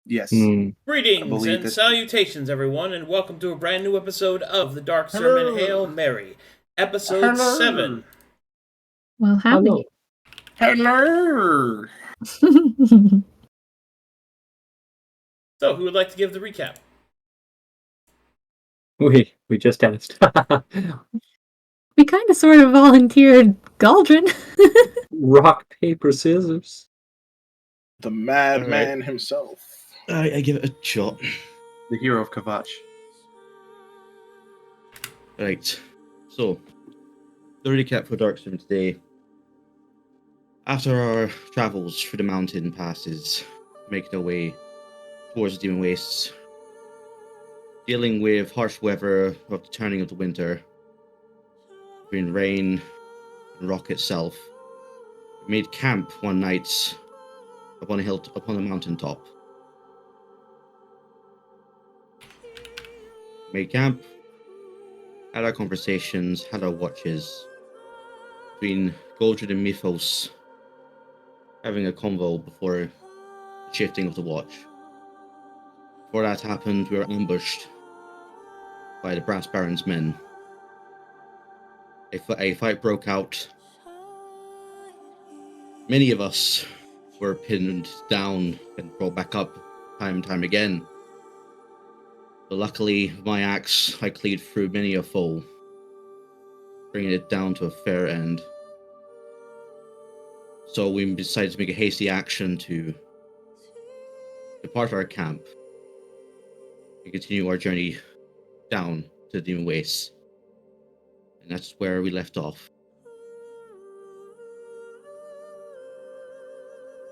Yes. Greetings and salutations, everyone, and welcome to a brand new episode of the Dark Sermon Hail Mary, episode 7. Well, howdy. Hello. So, who would like to give the recap? We just asked. We kind of sort of volunteered Galdren. Rock, paper, scissors. The madman himself. I give it a shot. The hero of Kavach. Right. So, the recap for Dark Sermon today. After our travels through the mountain passes, making our way towards the Demon Wastes, dealing with harsh weather of the turning of the winter, between rain and rock itself, we made camp one night upon a mountaintop. Made camp, had our conversations, had our watches between Galdren and Mythos, having a convo before the shifting of the watch. Before that happened, we were ambushed by the Brass Baron's men. A fight broke out. Many of us were pinned down and brought back up time and time again. But luckily, with my axe, I cleaved through many a foe, bringing it down to a fair end. So we decided to make a hasty action to depart our camp and continue our journey down to the Demon Wastes. And that's where we left off.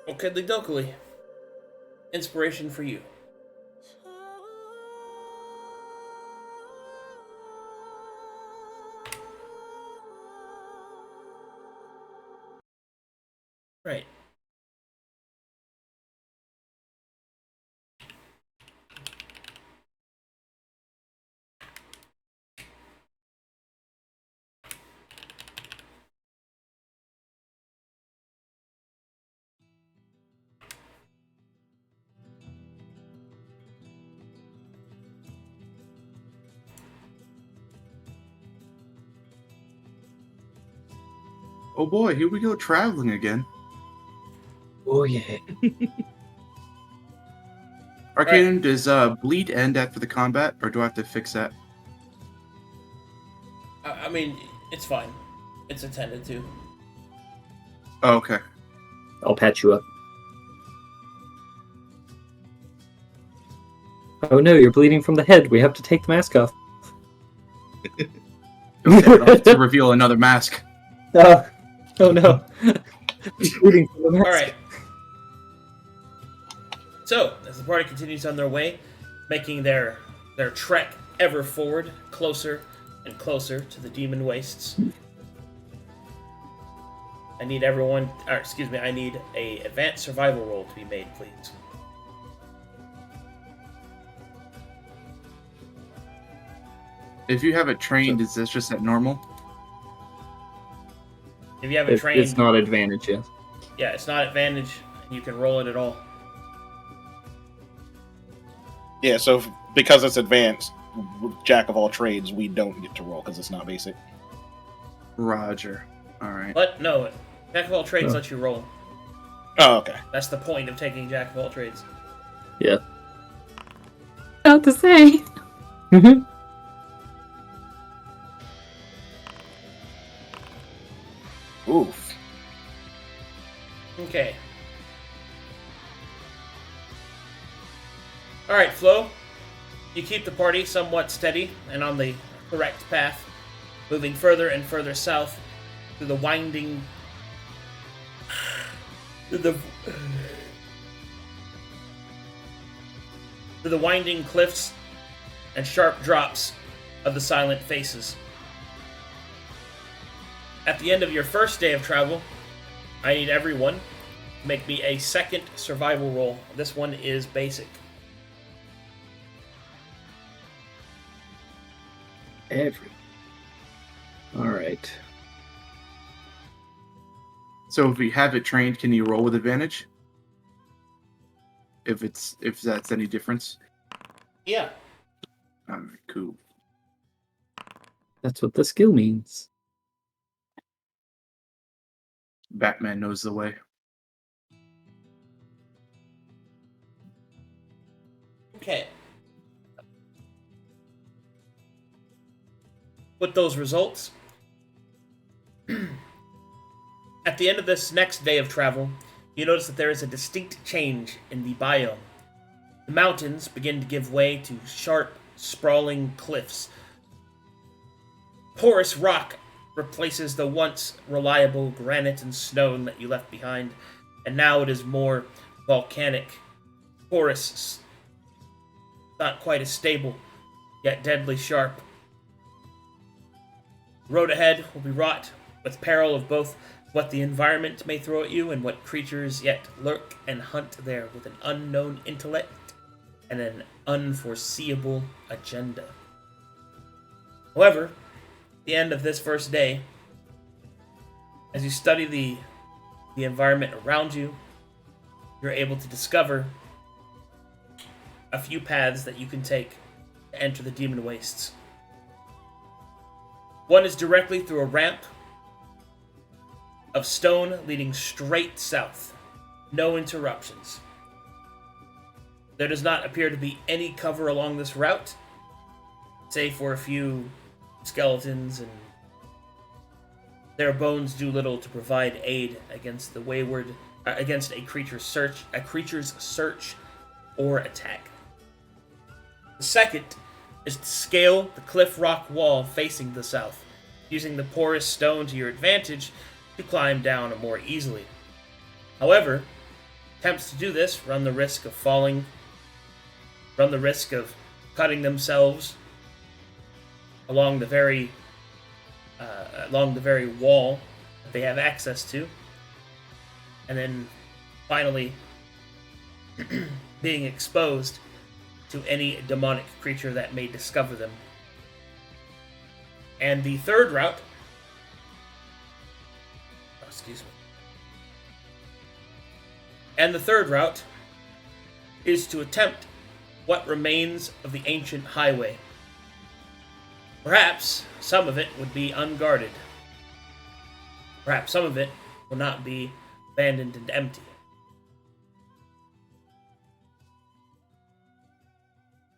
Okay, Dokely. Inspiration for you. Right. Oh boy, here we go traveling again. Oh yeah. Arcadum, does bleed end after the combat, or do I have to fix that? I mean, it's fine. It's intended to. Oh, okay. I'll patch you up. Oh no, you're bleeding from the head. We have to take the mask off. Okay, I don't have to reveal another mask. Oh no. Bleeding from the mask. Alright. So, as the party continues on their way, making their trek ever forward, closer and closer to the Demon Wastes, I need I need a advanced survival roll to be made, please. If you have it trained, is this just at normal? If you have it trained... It's not advantage, yes. Yeah, it's not advantage, and you can roll it at all. Yeah, so because it's advanced, Jack of all trades, we don't get to roll because it's not basic. Roger. Alright. But, no, Jack of all trades lets you roll. Oh, okay. That's the point of taking Jack of all trades. Yeah. About to say. Oof. Okay. Alright, Flo. You keep the party somewhat steady and on the correct path, moving further and further south through the winding... through the winding cliffs and sharp drops of the Silent Faces. At the end of your first day of travel, I need everyone to make me a second survival roll. This one is basic. Alright. So if we have it trained, can you roll with advantage? if that's any difference. Yeah. Alright, cool. That's what the skill means. Batman knows the way. Okay. With those results, at the end of this next day of travel, you notice that there is a distinct change in the biome. The mountains begin to give way to sharp, sprawling cliffs. Porous rock replaces the once reliable granite and stone that you left behind, and now it is more volcanic, porous, not quite as stable, yet deadly sharp. The road ahead will be wrought with peril of both what the environment may throw at you and what creatures yet lurk and hunt there with an unknown intellect and an unforeseeable agenda. However, at the end of this first day, as you study the environment around you, you're able to discover a few paths that you can take to enter the Demon Wastes. One is directly through a ramp of stone leading straight south. No interruptions. There does not appear to be any cover along this route, save for a few skeletons, and their bones do little to provide aid against against a creature's search or attack. The second is to scale the cliff rock wall facing the south, using the porous stone to your advantage to climb down more easily. However, attempts to do this run the risk of falling, run the risk of cutting themselves along the very wall that they have access to, and then finally being exposed to any demonic creature that may discover them. And the third route, is to attempt what remains of the ancient highway. Perhaps some of it would be unguarded. Perhaps some of it will not be abandoned and empty.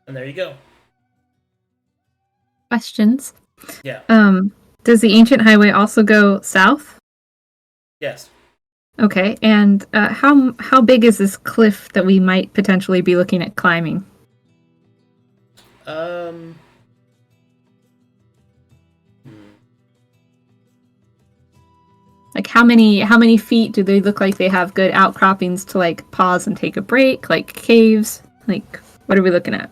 And there you go. Questions. Yeah. Does the ancient highway also go south? Yes. Okay, and how big is this cliff that we might potentially be looking at climbing? Like how many feet do they look like they have good outcroppings to like pause and take a break, like caves? Like what are we looking at?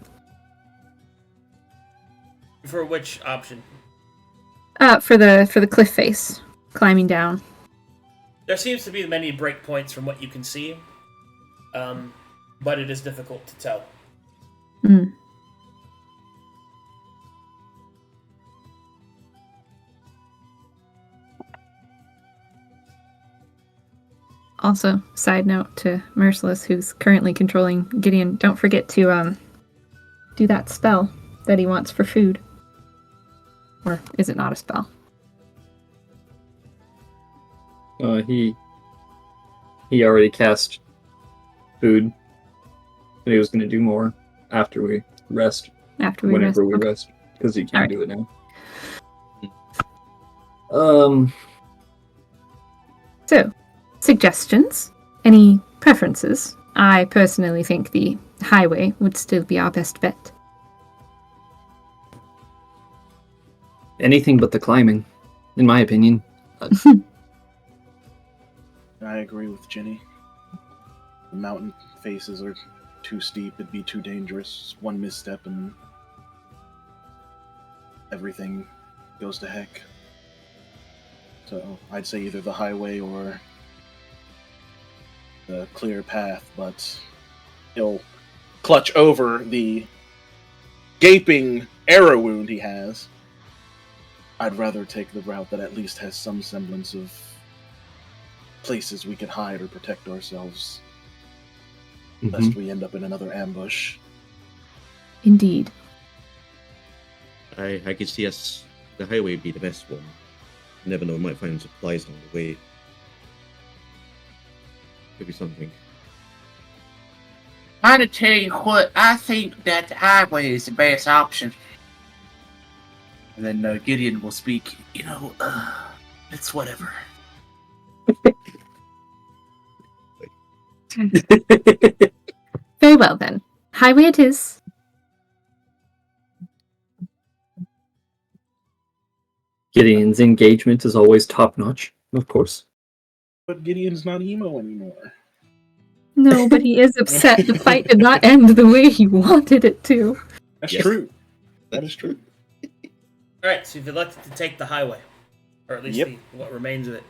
For which option? For the cliff face, climbing down. There seems to be many breakpoints from what you can see, but it is difficult to tell. Mm. Also, side note to Merciless, who's currently controlling Gideon, don't forget to do that spell that he wants for food. Or is it not a spell? He already cast food, and he was going to do more after we rest. Whenever we rest, because he can't do it now. So, suggestions? Any preferences? I personally think the highway would still be our best bet. Anything but the climbing, in my opinion. I agree with Ginny. The mountain faces are too steep, it'd be too dangerous. One misstep and everything goes to heck. So I'd say either the highway or the clear path, but he'll clutch over the gaping arrow wound he has. I'd rather take the route that at least has some semblance of places we could hide or protect ourselves. lest we end up in another ambush. Indeed. I could see us, the highway be the best one. You never know, we might find supplies on the way. Could be something. I'd tell you what, I think that the highway is the best option. And then Gideon will speak, it's whatever. Very well then. Highway it is. Gideon's engagement is always top-notch, of course. But Gideon's not emo anymore. No, but he is upset the fight did not end the way he wanted it to. That's true. That is true. Alright, so you've elected to take the highway. Or at least what remains of it.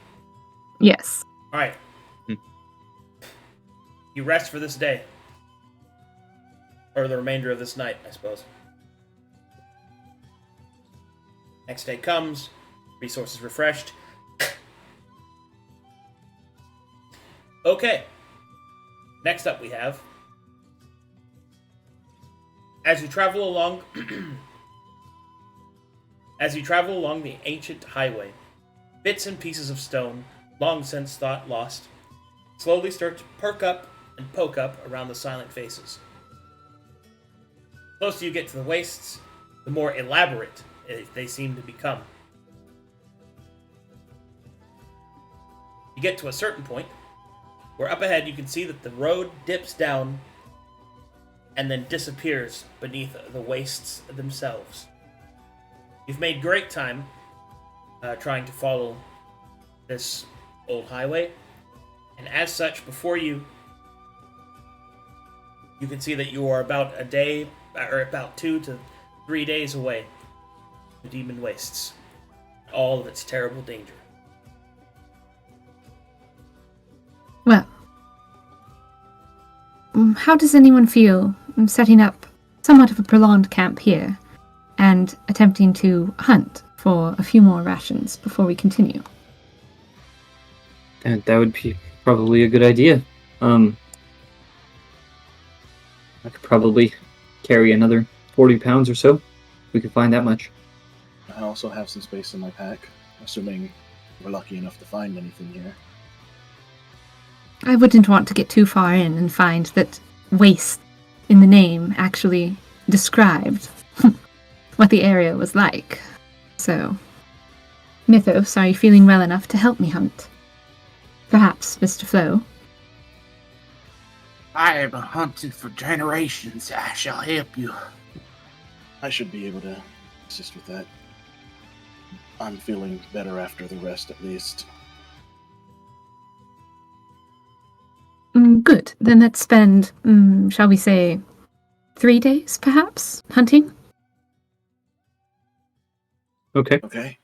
Yes. Alright. You rest for this day. Or the remainder of this night, I suppose. Next day comes, resources refreshed. Okay. Next up we have, as you travel along the ancient highway, bits and pieces of stone, long since thought lost, slowly start to perk up and poke up around the silent faces. The closer you get to the wastes, the more elaborate they seem to become. You get to a certain point, where up ahead you can see that the road dips down and then disappears beneath the wastes themselves. You've made great time trying to follow this old highway, and as such, before you can see that you are about a day, or about 2 to 3 days away from the Demon Wastes, all of its terrible danger. Well, how does anyone feel setting up somewhat of a prolonged camp here and attempting to hunt for a few more rations before we continue? That would be probably a good idea. I could probably carry another 40 pounds or so. We could find that much. I also have some space in my pack, assuming we're lucky enough to find anything here. I wouldn't want to get too far in and find that waste in the name actually described what the area was like. So, Mythos, are you feeling well enough to help me hunt? Perhaps, Mr. Flo? I have been hunting for generations. I shall help you. I should be able to assist with that. I'm feeling better after the rest, at least. Good. Then let's spend, shall we say, 3 days, perhaps, hunting? Okay. Okay.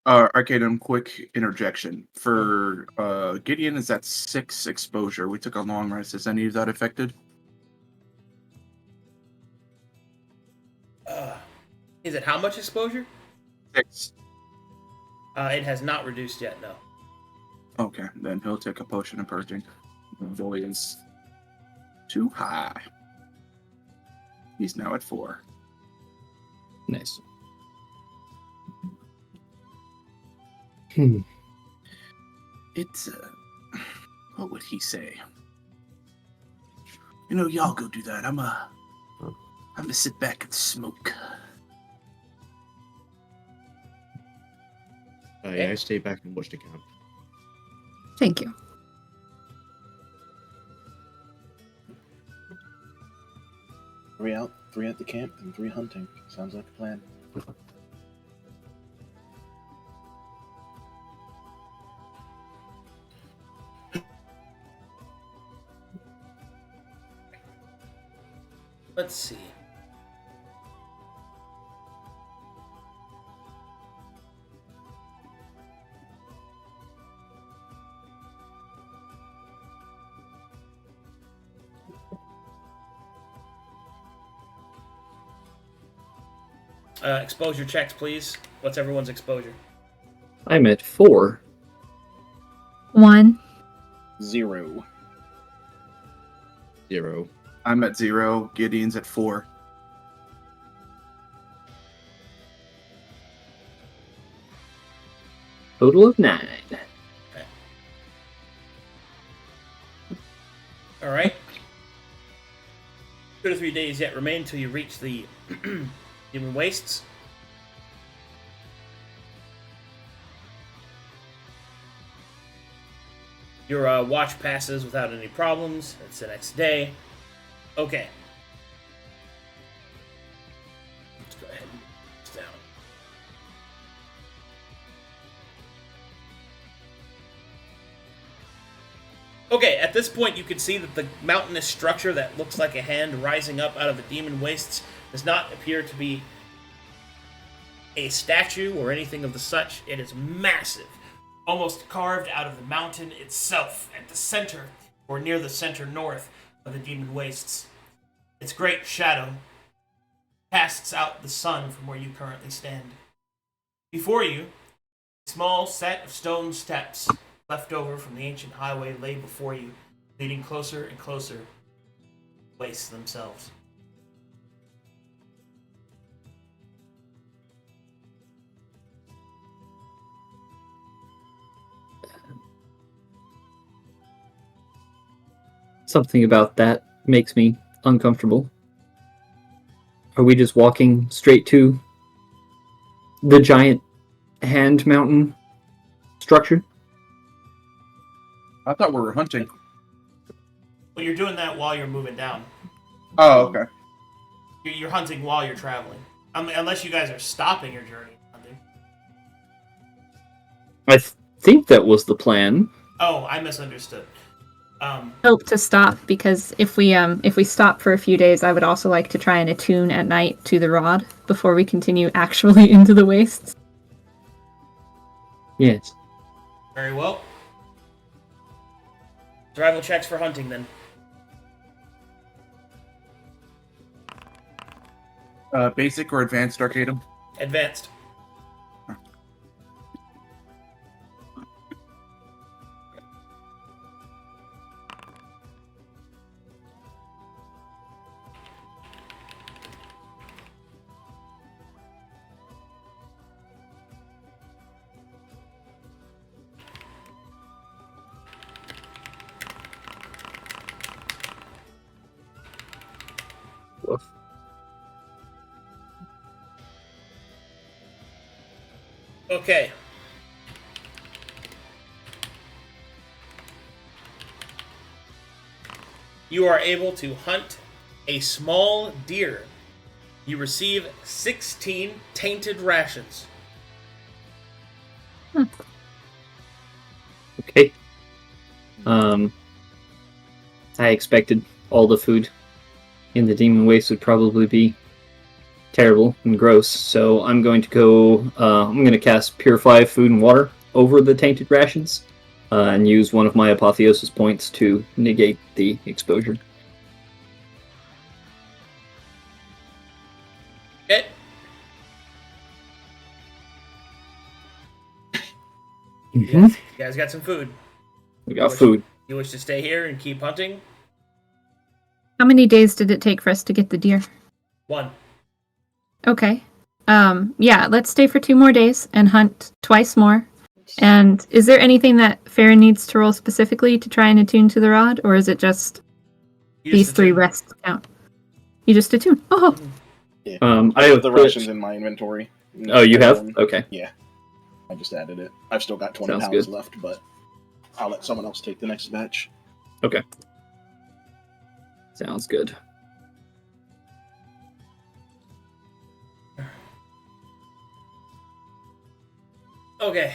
Arcadum, quick interjection. For Gideon, is that 6 exposure? We took a long rest. Is any of that affected? Is it how much exposure? 6. It has not reduced yet, no. Okay, then he'll take a potion of purging. The void is too high. He's now at 4. Nice. It's, what would he say? Y'all go do that. I'm gonna sit back and smoke. I stay back and watch the camp. Thank you. 3 out, 3 at the camp, and 3 hunting. Sounds like a plan. Let's see. Exposure checks, please. What's everyone's exposure? I'm at 4. 1. 0. 0. I'm at 0. Gideon's at 4. Total of 9. All right. 2 to 3 days yet remain till you reach the Demon Wastes. Your watch passes without any problems. It's the next day. Okay. Let's go ahead and put this down. Okay, at this point you can see that the mountainous structure that looks like a hand rising up out of the Demon Wastes does not appear to be a statue or anything of the such. It is massive, almost carved out of the mountain itself at the center, or near the center north of the Demon Wastes. Its great shadow casts out the sun from where you currently stand. Before you, a small set of stone steps left over from the ancient highway lay before you, leading closer and closer to the wastes themselves. Something about that makes me uncomfortable. Are we just walking straight to the giant hand mountain structure? I thought we were hunting. Well, you're doing that while you're moving down. Oh, okay. You're hunting while you're traveling. Unless you guys are stopping your journey hunting. I think that was the plan. Oh, I misunderstood. Hope to stop, because if we stop for a few days, I would also like to try and attune at night to the rod before we continue actually into the wastes. Yes. Very well. Survival checks for hunting, then. Basic or advanced Arcadum? Advanced. Woof. Okay. You are able to hunt a small deer. You receive 16 tainted rations. Okay. I expected all the food in the Demon Waste would probably be terrible and gross, so I'm going to go, I'm going to cast Purify Food and Water over the tainted rations, and use one of my Apotheosis points to negate the exposure. Okay. Mm-hmm. You guys got some food. We got food. You wish to stay here and keep hunting? How many days did it take for us to get the deer? 1. Okay. Yeah, let's stay for 2 more days and hunt twice more. And is there anything that Farryn needs to roll specifically to try and attune to the rod, or is it just these 3 rests count? You just attune. Oh. Yeah. I have the rations in my inventory. Oh, you have? Okay. Yeah. I just added it. I've still got 20 Sounds pounds good. left, but I'll let someone else take the next batch. Okay. Sounds good. Okay.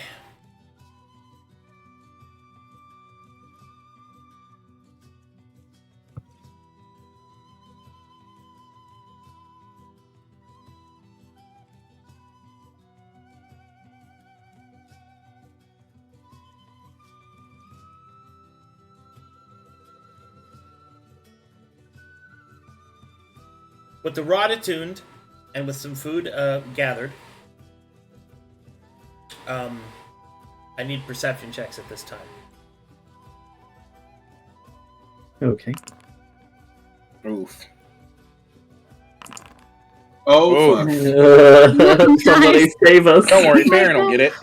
With the rod attuned, and with some food gathered, I need perception checks at this time. Okay. Oof. Oh, fuck. Somebody save us. Don't worry, Farryn will get it.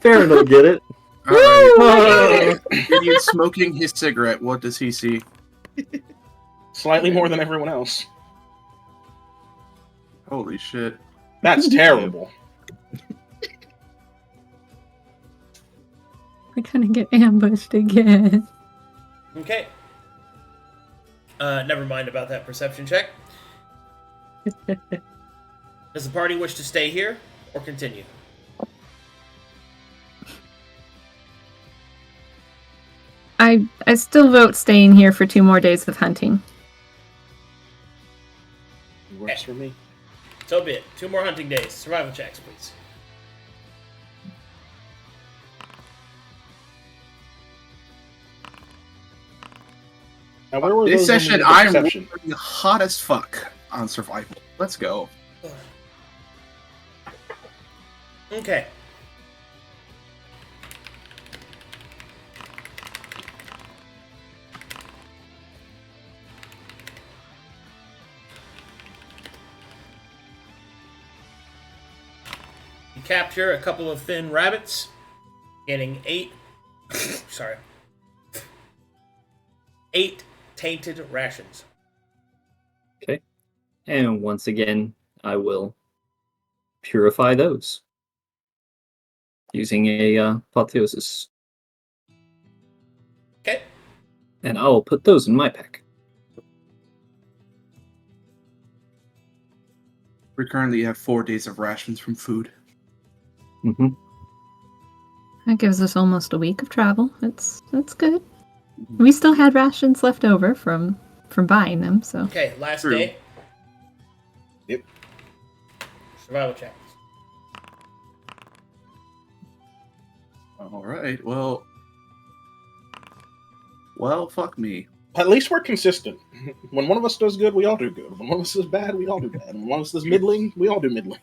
Farryn will get it. Alright. Gideon smoking his cigarette. What does he see? Slightly more than everyone else. Holy shit. That's terrible. We're gonna get ambushed again. Okay. Never mind about that perception check. Does the party wish to stay here or continue? I still vote staying here for 2 more days of hunting. It works for me. So be it. 2 more hunting days. Survival checks, please. Now, where were This those when we session, did the I'm perception? hot as fuck on survival. Let's go. Okay. You capture a couple of thin rabbits, getting 8 sorry. 8 tainted rations. Okay. And once again, I will purify those using a apotheosis. Okay. And I will put those in my pack. We currently have 4 days of rations from food. Mm-hmm. That gives us almost a week of travel. That's good. We still had rations left over from buying them, so. Okay, last True. day. Yep. Survival checks. Alright, well, fuck me. At least we're consistent. When one of us does good, we all do good. When one of us does bad, we all do bad. When one of us does middling, we all do middling.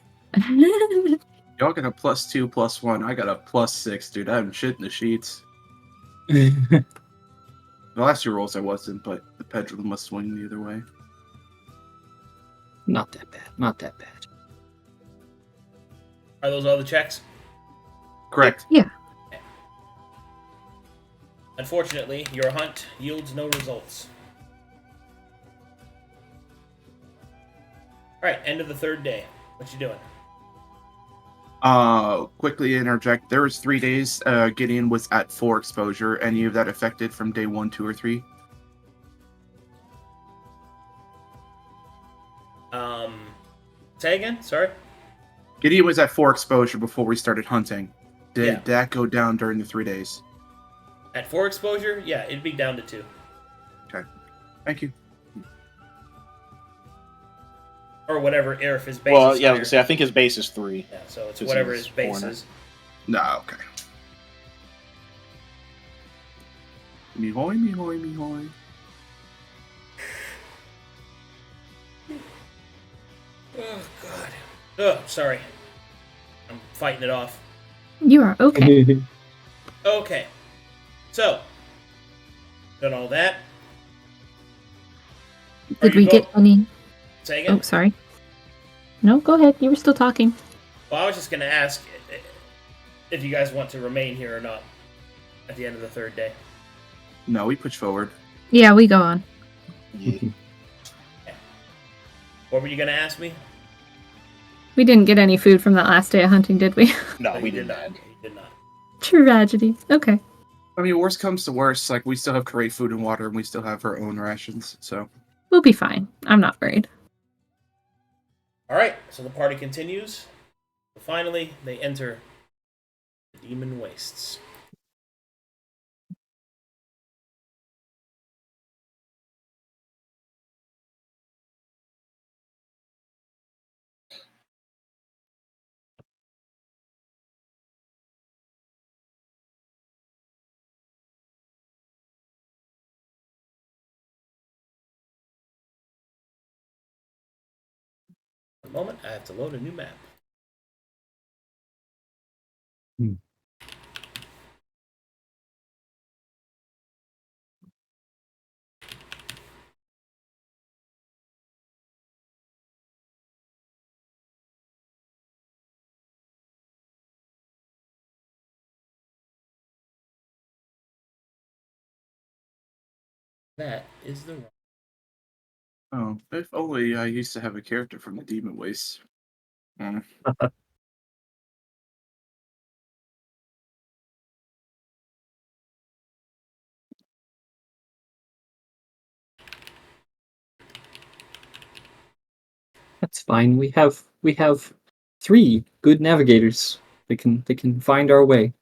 Y'all got a +2, +1. I got a +6, dude. I haven't shit in the sheets. The last 2 rolls I wasn't, but the pendulum must swing the other way. Not that bad. Not that bad. Are those all the checks? Correct. Yeah. Unfortunately, your hunt yields no results. Alright, end of the 3rd day. What you doing? Quickly interject. There was 3 days. Gideon was at 4 exposure. Any of that affected from day 1, 2, or 3? Say again? Sorry? Gideon was at 4 exposure before we started hunting. Did Yeah. that go down during the 3 days? At 4 exposure? Yeah, it'd be down to 2. Okay. Thank you. Or whatever if his base Well, is yeah, I higher. was gonna say, I think his base is 3. Yeah, so it's Since whatever he's his base foreigner. is. Nah, okay. Me hoy, me hoy, me hoy. Oh, God. Oh, sorry. I'm fighting it off. You are okay. Okay. So, done all that. Are Did you we get any? Say again? Oh, sorry. No, go ahead. You were still talking. Well, I was just going to ask if you guys want to remain here or not at the end of the 3rd day. No, we push forward. Yeah, we go on. Yeah. What were you going to ask me? We didn't get any food from that last day of hunting, did we? No, You we did not. You did not. Tragedy. Okay. I mean, worst comes to worst, like, we still have great food and water, and we still have our own rations, so. We'll be fine. I'm not worried. All right, so the party continues. Finally, they enter the Demon Wastes. For a moment, I have to load a new map. That is the Oh, if only I used to have a character from the Demon Waste. That's fine. We have 3 good navigators. They can find our way.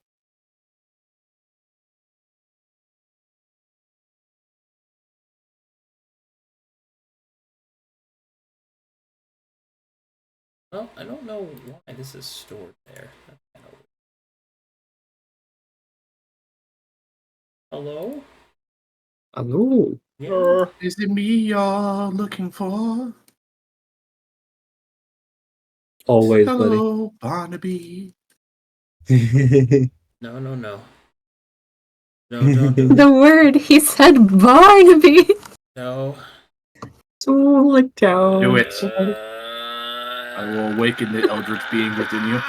Well, I don't know why this is stored there. Hello? Hello. Yeah. Is it me y'all looking for? Always, Hello, Barnaby. buddy. No. No, don't do it. The word he said, Barnaby. No. Solid town. Do it. I will awaken the eldritch being within you.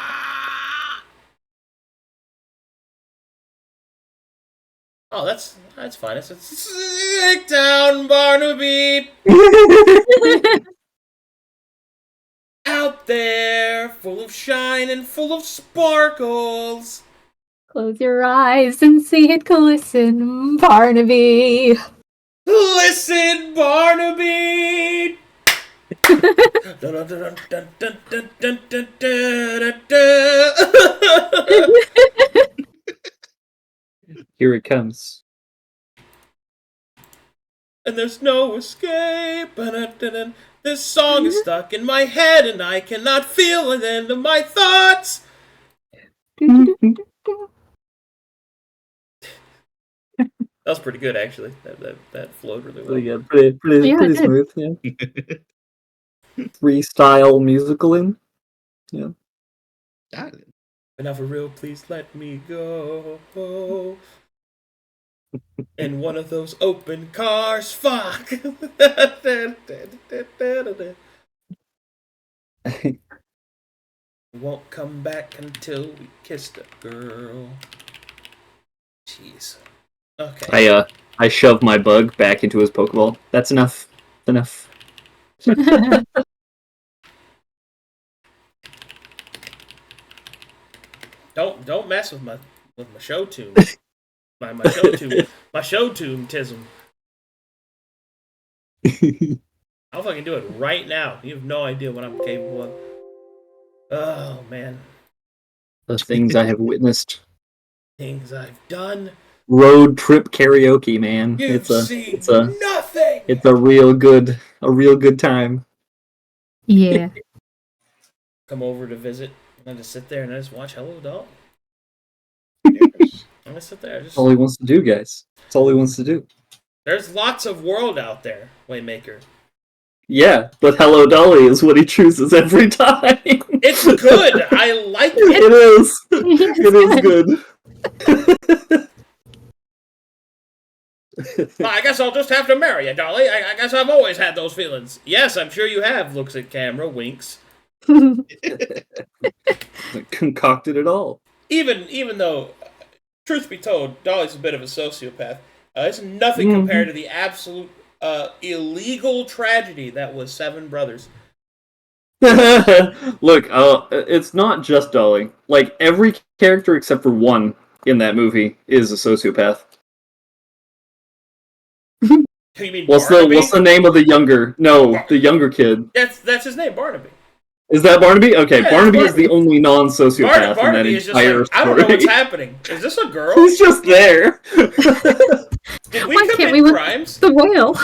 Oh, that's fine. It's Sick Town Barnaby out there, full of shine and full of sparkles. Close your eyes and see it glisten, Barnaby. Listen, Barnaby. Here it comes. And there's no escape. This song is stuck in my head, and I cannot feel the end of my thoughts. That was pretty good, actually. That flowed really well. Yeah, pretty smooth. Yeah. Freestyle musical in. Yeah. But now for real, please let me go. In one of those open cars, fuck. Won't come back until we kissed a girl. Jeez. Okay. I shoved my bug back into his Pokeball. That's enough. Enough. Don't mess with my show tune. my show tune-tism. I'll fucking do it right now. You have no idea what I'm capable of. Oh man. The things I have witnessed. Things I've done. Road trip karaoke, man. You've seen it's a nothing. It's a real good time. Yeah. Come over to visit and just sit there and I just watch Hello Doll. Yes. I'm gonna sit there. That's all he wants to do, guys. That's all he wants to do. There's lots of world out there, Waymaker. Yeah, but Hello Dolly is what he chooses every time. It's good. I like it. It is. It is good. Well, I guess I'll just have to marry you, Dolly. I guess I've always had those feelings. Yes, I'm sure you have. Looks at camera, winks. Concocted it all. Even though, truth be told, Dolly's a bit of a sociopath. It's nothing compared to the absolute illegal tragedy that was Seven Brothers. Look, it's not just Dolly. Like, every character except for one in that movie is a sociopath. You mean what's the name of the younger kid? That's his name, Barnaby. Is that Barnaby? Okay, Yeah, Barnaby is the only non-sociopath in that is just entire like, story. I don't know what's happening. Is this a girl? He's just there. Did we Why commit can't we look crimes? the whale?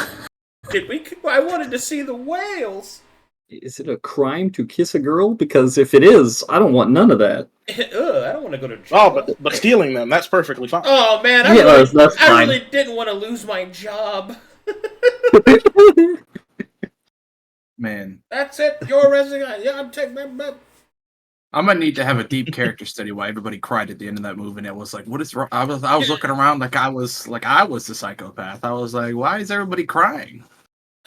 Did we? I wanted to see the whales. Is it a crime to kiss a girl? Because if it is, I don't want none of that. Ugh, I don't want to go to jail. Oh, but stealing them, that's perfectly fine. Oh man, I really didn't want to lose my job. Man, that's it. Your resignation. Yeah, I'm taking that. I'm gonna need to have a deep character study why everybody cried at the end of that movie, and it was like, what is wrong? I was looking around like I was the psychopath. I was like, why is everybody crying?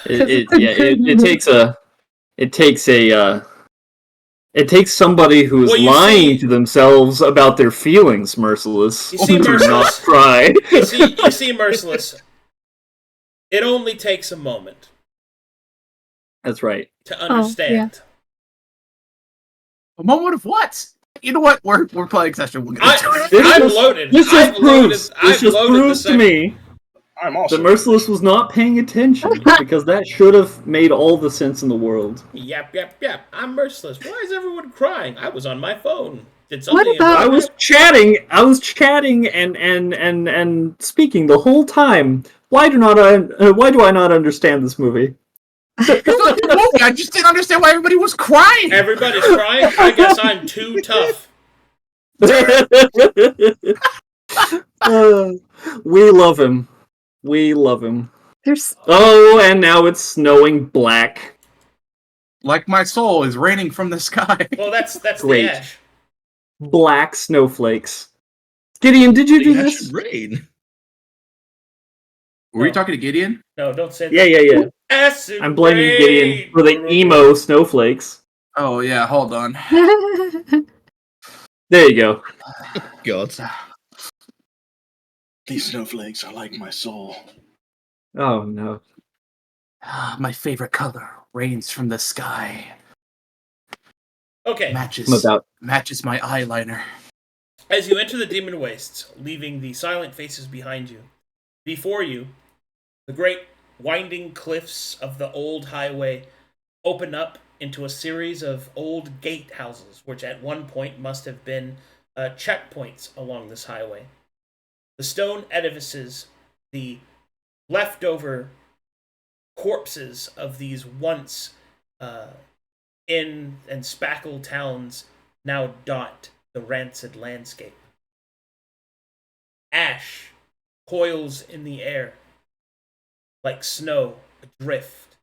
It takes somebody who's lying to themselves about their feelings, Merciless. You see, to Merciless. not cry. You see, Merciless. It only takes a moment That's right. to understand. A moment of what? You know what? We're playing session. We'll get into it. I'm loaded. This just proves to me I'm also the Merciless was not paying attention because that should have made all the sense in the world. Yep. I'm Merciless. Why is everyone crying? I was on my phone. Did What something about- I was chatting and speaking the whole time. Why do I not understand this movie? I just didn't understand why everybody was crying. Everybody's crying? I guess I'm too tough. We love him. We love him. There's Oh, and now it's snowing black. Like my soul is raining from the sky. Well, that's Great. the ash. Black snowflakes. Gideon, did you do The this? ash rain. Were you talking to Gideon? No, don't say that. Yeah. Acid I'm blaming rain. Gideon for the emo snowflakes. Oh yeah, hold on. There you go. God. These snowflakes are like my soul. Oh no. My favorite color rains from the sky. Okay. Matches my eyeliner. As you enter the Demon Wastes, leaving the silent faces behind you, before you, the great winding cliffs of the old highway open up into a series of old gatehouses, which at one point must have been checkpoints along this highway. The stone edifices, the leftover corpses of these once inn and spackle towns now dot the rancid landscape. Ash coils in the air like snow adrift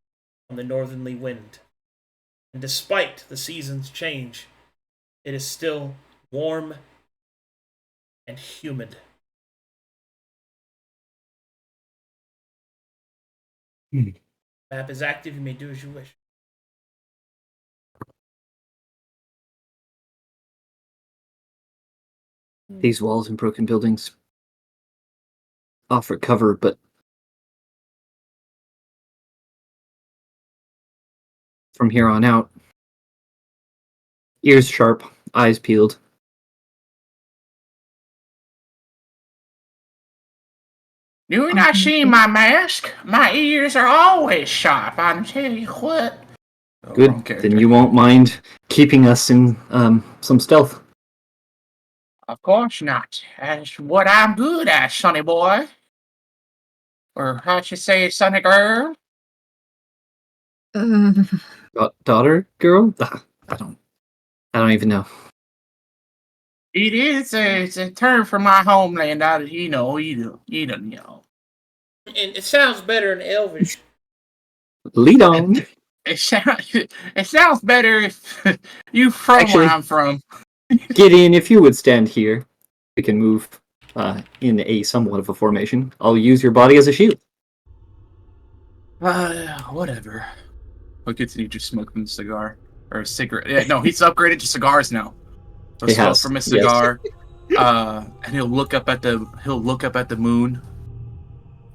on the northerly wind. And despite the season's change, it is still warm and humid. Map is active, you may do as you wish. These walls and broken buildings offer cover, but from here on out, ears sharp, eyes peeled. You not see my mask? My ears are always sharp, I tell you what. Oh, Good, wrong character. then you won't mind keeping us in some stealth. Of course not. That's what I'm good at, sonny boy. Or how'd you say, sonny girl? Daughter, girl? I don't even know. It is it's a term from my homeland. You don't know. And it sounds better in Elvish. Lead on. It sounds better if you from Actually- where I'm from. Gideon, if you would stand here, we can move in a somewhat of a formation. I'll use your body as a shield. Whatever. I'll continue to smoking a cigar or a cigarette. Yeah, no, he's upgraded to cigars now. So He smoke has, from a yes. cigar, and he'll look up at the moon.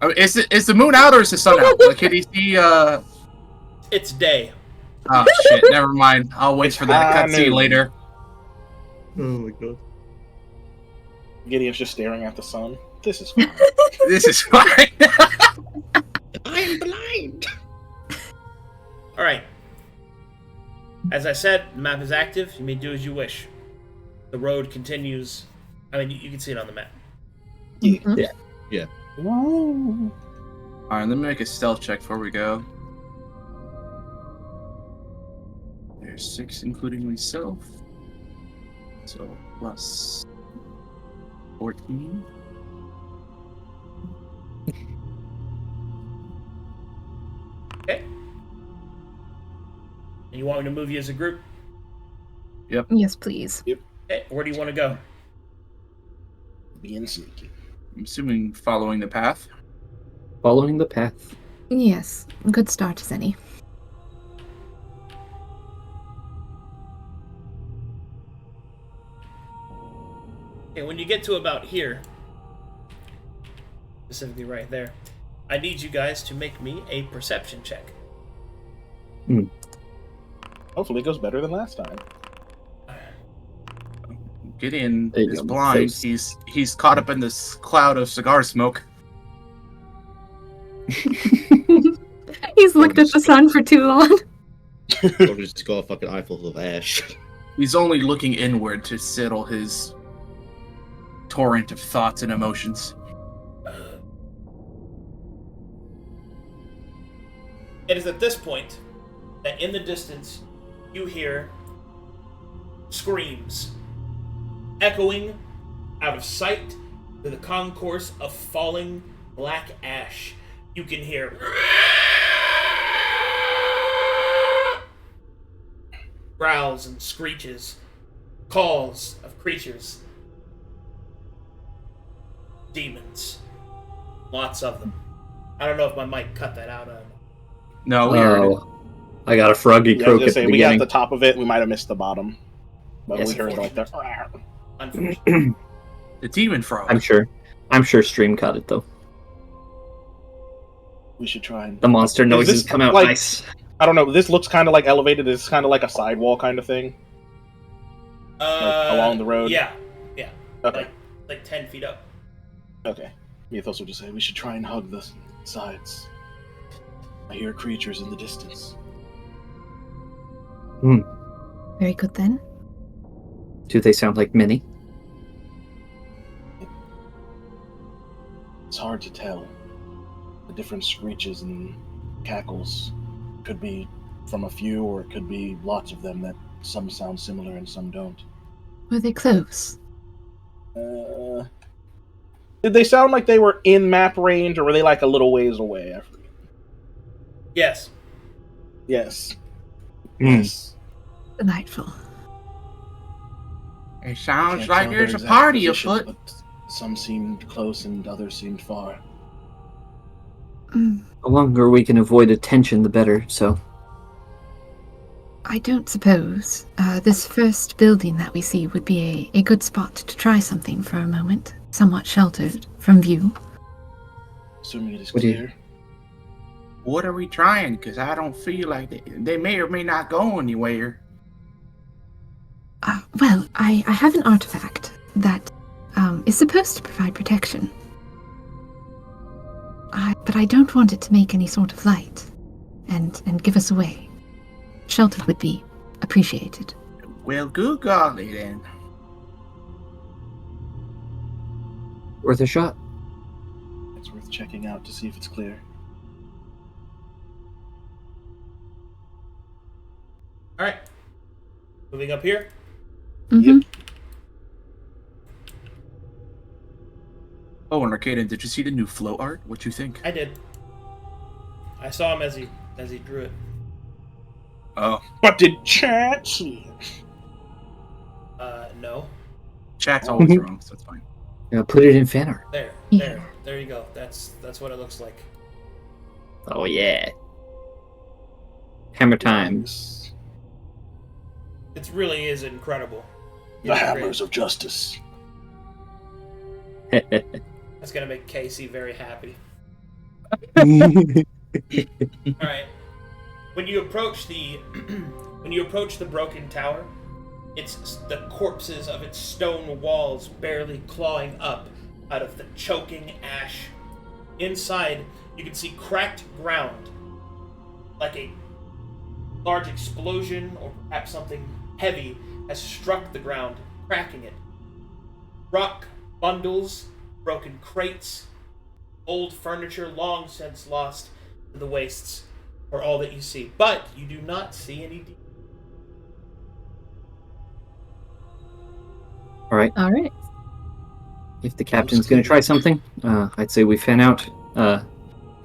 Oh, is the moon out or is the sun out? Like, can he see? It's day. Oh shit! Never mind. I'll wait for that high cutscene noon. later. Oh my god. Gideon's just staring at the sun. This is fine. This is fine. I'm blind. All right. As I said, the map is active. You may do as you wish. The road continues. I mean, you can see it on the map. Yeah. All right, let me make a stealth check before we go. There's 6, including myself. So plus 14. Okay. And you want me to move you as a group? Yes, please. Okay. Where do you want to go? Being sneaky. I'm assuming following the path. Following the path. Yes. Good start as any. Okay, when you get to about here, specifically right there, I need you guys to make me a perception check. Hopefully it goes better than last time. Gideon There you is go, blind. face. He's caught up in this cloud of cigar smoke. He's looked at the sun for too long. Or just got a fucking eyeful of ash. He's only looking inward to settle his torrent of thoughts and emotions. It is at this point that in the distance you hear screams echoing out of sight through the concourse of falling black ash. You can hear growls and screeches, calls of creatures, demons, lots of them. I don't know if my mic cut that out. No, we heard it. I got a froggy Yeah, I was croak gonna at say, the we got beginning. the top of it. We might have missed the bottom, but Yes, we heard like the. Unfortunately. The demon frog. I'm sure stream caught it though. We should try and. The monster noises this, come out like- nice. I don't know. This looks kind of like elevated. It's kind of like a sidewall kind of thing. Along the road? Yeah. Okay. Like 10 feet up. Okay. Mythos would just say we should try and hug the sides. I hear creatures in the distance. Very good then. Do they sound like many? It's hard to tell. The different screeches and cackles could be from a few, or it could be lots of them that some sound similar and some don't. Were they close? Did they sound like they were in map range, or were they like a little ways away? I forget. Yes. Yes. Mm. Yes. Delightful. It sounds Can't like tell there's their a exact party position, afoot. but some seemed close and others seemed far. The longer we can avoid attention, the better, so... I don't suppose this first building that we see would be a good spot to try something for a moment, somewhat sheltered from view. Assuming it is What do you- clear. What are we trying? Because I don't feel like they may or may not go anywhere. Well, I have an artifact that is supposed to provide protection. But I don't want it to make any sort of light and give us away. Shelter would be appreciated. Well, good golly then. Worth a shot. It's worth checking out to see if it's clear. Alright. Moving up here. Mm-hmm. Oh, and Arcadum, did you see the new flow art? What you think? I did. I saw him as he drew it. Oh, But did chat see? No. chat's always wrong, so it's fine. Yeah, put it in fan art. Yeah. There you go. That's what it looks like. Oh yeah. Hammer time. It really is incredible. The hammers of justice. That's gonna make Casey very happy. Alright. When you approach the broken tower, it's the corpses of its stone walls barely clawing up out of the choking ash. Inside, you can see cracked ground, like a large explosion or perhaps something heavy has struck the ground, cracking it. Rock bundles, broken crates, old furniture long since lost to the wastes are all that you see. But you do not see any All right. If the captain's going to try something, I'd say we fan out.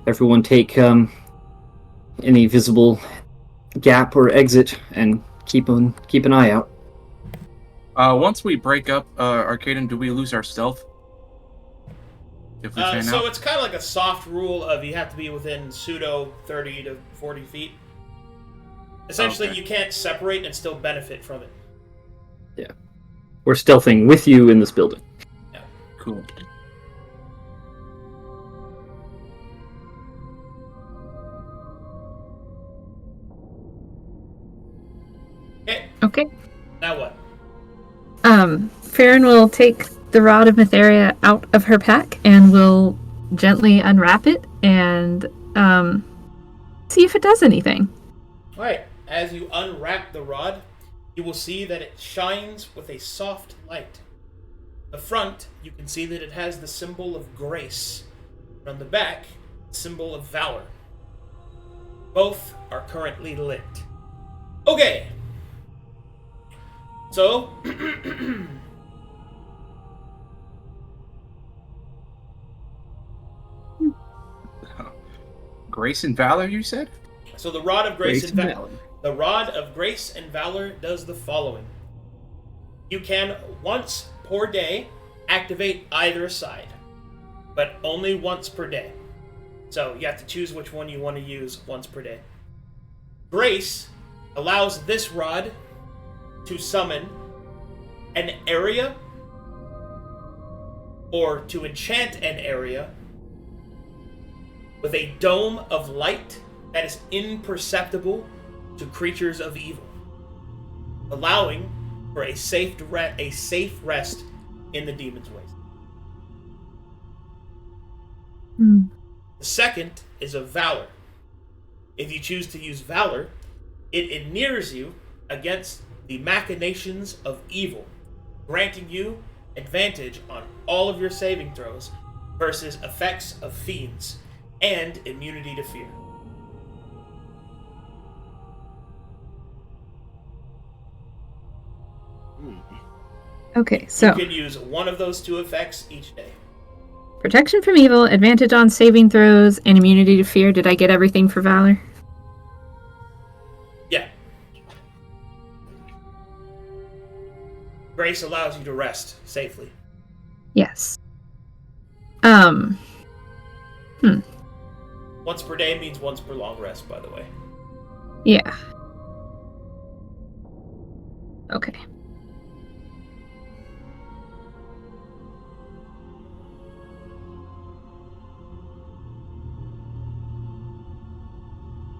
Everyone take any visible gap or exit and keep an eye out. Once we break up, Arcadum, do we lose our stealth? If we fan so out? it's kind of like a soft rule of you have to be within pseudo 30 to 40 feet. Essentially, Okay. you can't separate and still benefit from it. Yeah. We're stealthing with you in this building. Cool. Okay. Now what? Farryn will take the Rod of Mytheria out of her pack and will gently unwrap it and see if it does anything. Alright, as you unwrap the rod, you will see that it shines with a soft light. The front, you can see that it has the symbol of grace. And on the back, the symbol of valor. Both are currently lit. Okay. So, Grace and Valor, you said? so the Rod of Grace, Grace and and Valor. The Rod of Grace and Valor does the following. You can, once per day, activate either side, but only once per day. So you have to choose which one you want to use once per day. Grace allows this rod to summon an area or to enchant an area with a dome of light that is imperceptible to creatures of evil, allowing for a safe rest in the demon's ways. The second is a Valor. If you choose to use Valor, it inures you against the machinations of evil, granting you advantage on all of your saving throws versus effects of fiends, and immunity to fear. Okay, so you can use one of those two effects each day. protection from evil, advantage on saving throws, and immunity to fear. Did I get everything for Valor? Yeah. Grace allows you to rest safely. Yes. Once per day means once per long rest, by the way. Yeah. Okay.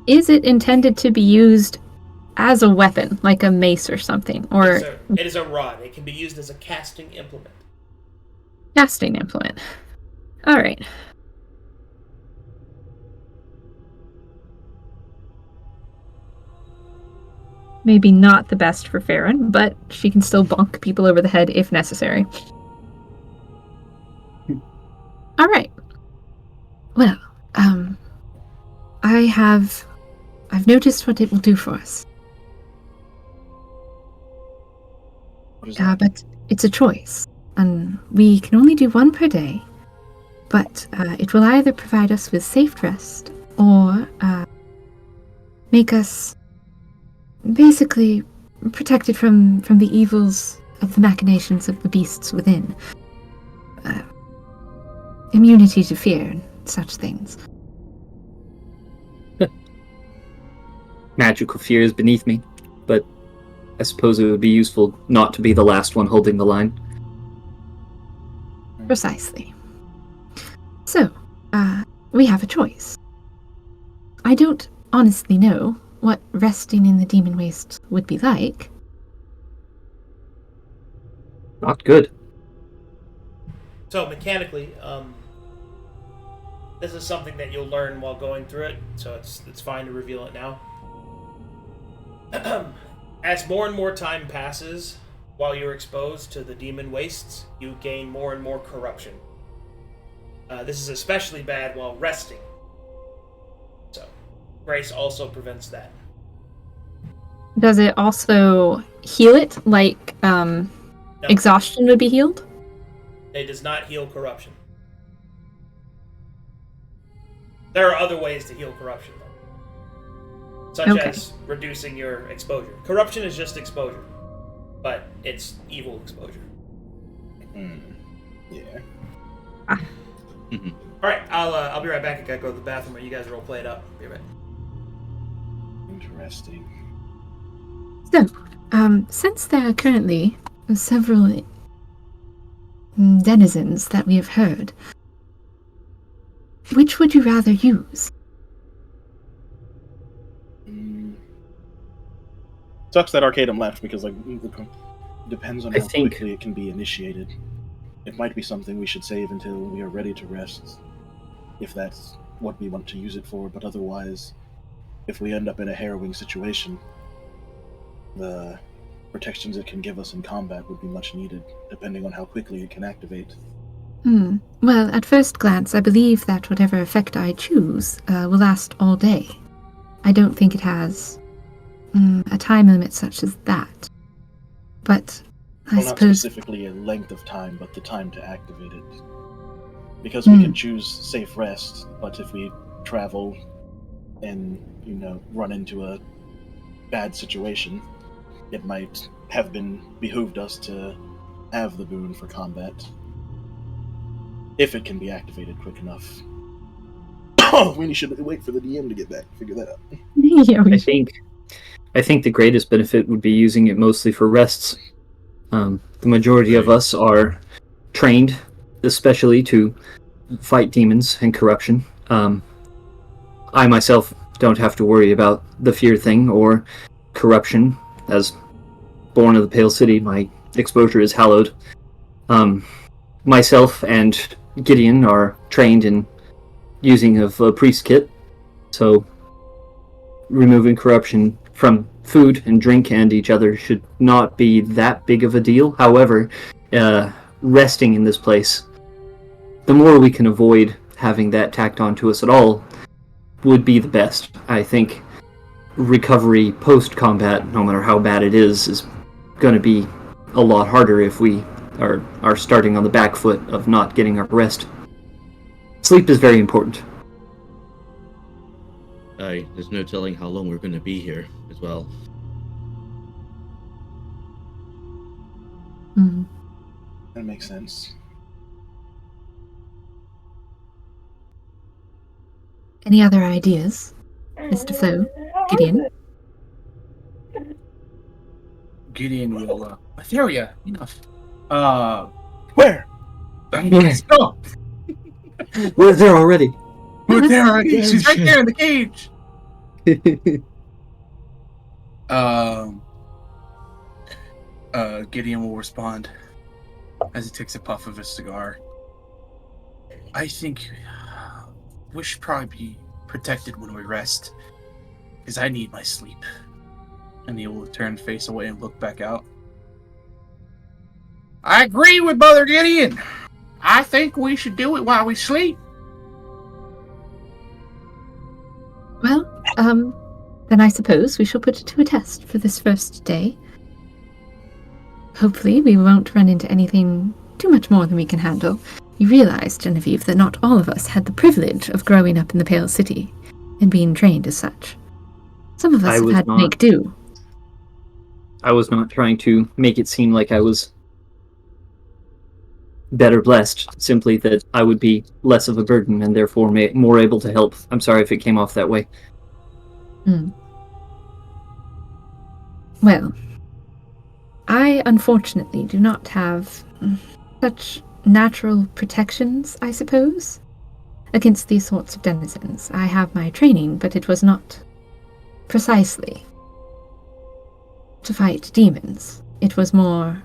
Is it intended to be used as a weapon, like a mace or something? Or It is a rod. It can be used as a casting implement. casting implement? Alright. Maybe not the best for Farryn, but she can still bonk people over the head if necessary. Alright. Well, I've noticed what it will do for us. What is that? But it's a choice, and we can only do one per day. But it will either provide us with safe rest, or make us basically protected from the evils of the machinations of the beasts within. Immunity to fear and such things. Magical fear is beneath me, but I suppose it would be useful not to be the last one holding the line. Precisely. So, we have a choice. I don't honestly know what resting in the demon waste would be like. Not good. So mechanically, this is something that you'll learn while going through it, so it's fine to reveal it now. As more and more time passes, while you're exposed to the demon wastes, you gain more and more corruption. This is especially bad while resting. So, Grace also prevents that. Does it also heal it, like No, exhaustion would be healed? it does not heal corruption. There are other ways to heal corruption, though. Such Okay. as reducing your exposure. Corruption is just exposure, but it's evil exposure. Yeah. Alright, I'll be right back. I gotta go to the bathroom while you guys role play it up. Be right back. Interesting. So, since there are currently several denizens that we have heard, which would you rather use? sucks that Arcadum left because it depends on how quickly it can be initiated. It might be something we should save until we are ready to rest, if that's what we want to use it for. But otherwise, if we end up in a harrowing situation, the protections it can give us in combat would be much needed, depending on how quickly it can activate. Well, at first glance, I believe that whatever effect I choose will last all day. I don't think it has a time limit such as that. But I suppose... not specifically a length of time, but the time to activate it. Because we can choose safe rest, but if we travel and, run into a bad situation, it might have been behooved us to have the boon for combat. If it can be activated quick enough. We should wait for the DM to get back and figure that out. Yeah, I think the greatest benefit would be using it mostly for rests. The majority of us are trained, especially to fight demons and corruption. I myself don't have to worry about the fear thing or corruption. As born of the Pale City, my exposure is hallowed. Myself and Gideon are trained in using of a priest kit, so removing corruption from food and drink and each other should not be that big of a deal. However, resting in this place, the more we can avoid having that tacked onto us at all, would be the best. I think recovery post-combat, no matter how bad it is going to be a lot harder if we are starting on the back foot of not getting our rest. Sleep is very important. There's no telling how long we're going to be here as well. That makes sense. Any other ideas, Mr. Flo? Gideon? Gideon will, Etheria, enough. Where? Let's go! We're there already. We're there already. She's right there in the cage. Gideon will respond as he takes a puff of his cigar. I think we should probably be protected when we rest, because I need my sleep. And he will turn face away and look back out. I agree with Brother Gideon. I think we should do it while we sleep. Well, then I suppose we shall put it to a test for this first day. Hopefully we won't run into anything too much more than we can handle. You realize, Genevieve, that not all of us had the privilege of growing up in the Pale City and being trained as such. Some of us have had to make do. I was not trying to make it seem like I was better blessed, simply that I would be less of a burden and therefore more able to help. I'm sorry if it came off that way. Well, I unfortunately do not have such natural protections, I suppose, against these sorts of denizens. I have my training, but it was not precisely to fight demons. It was more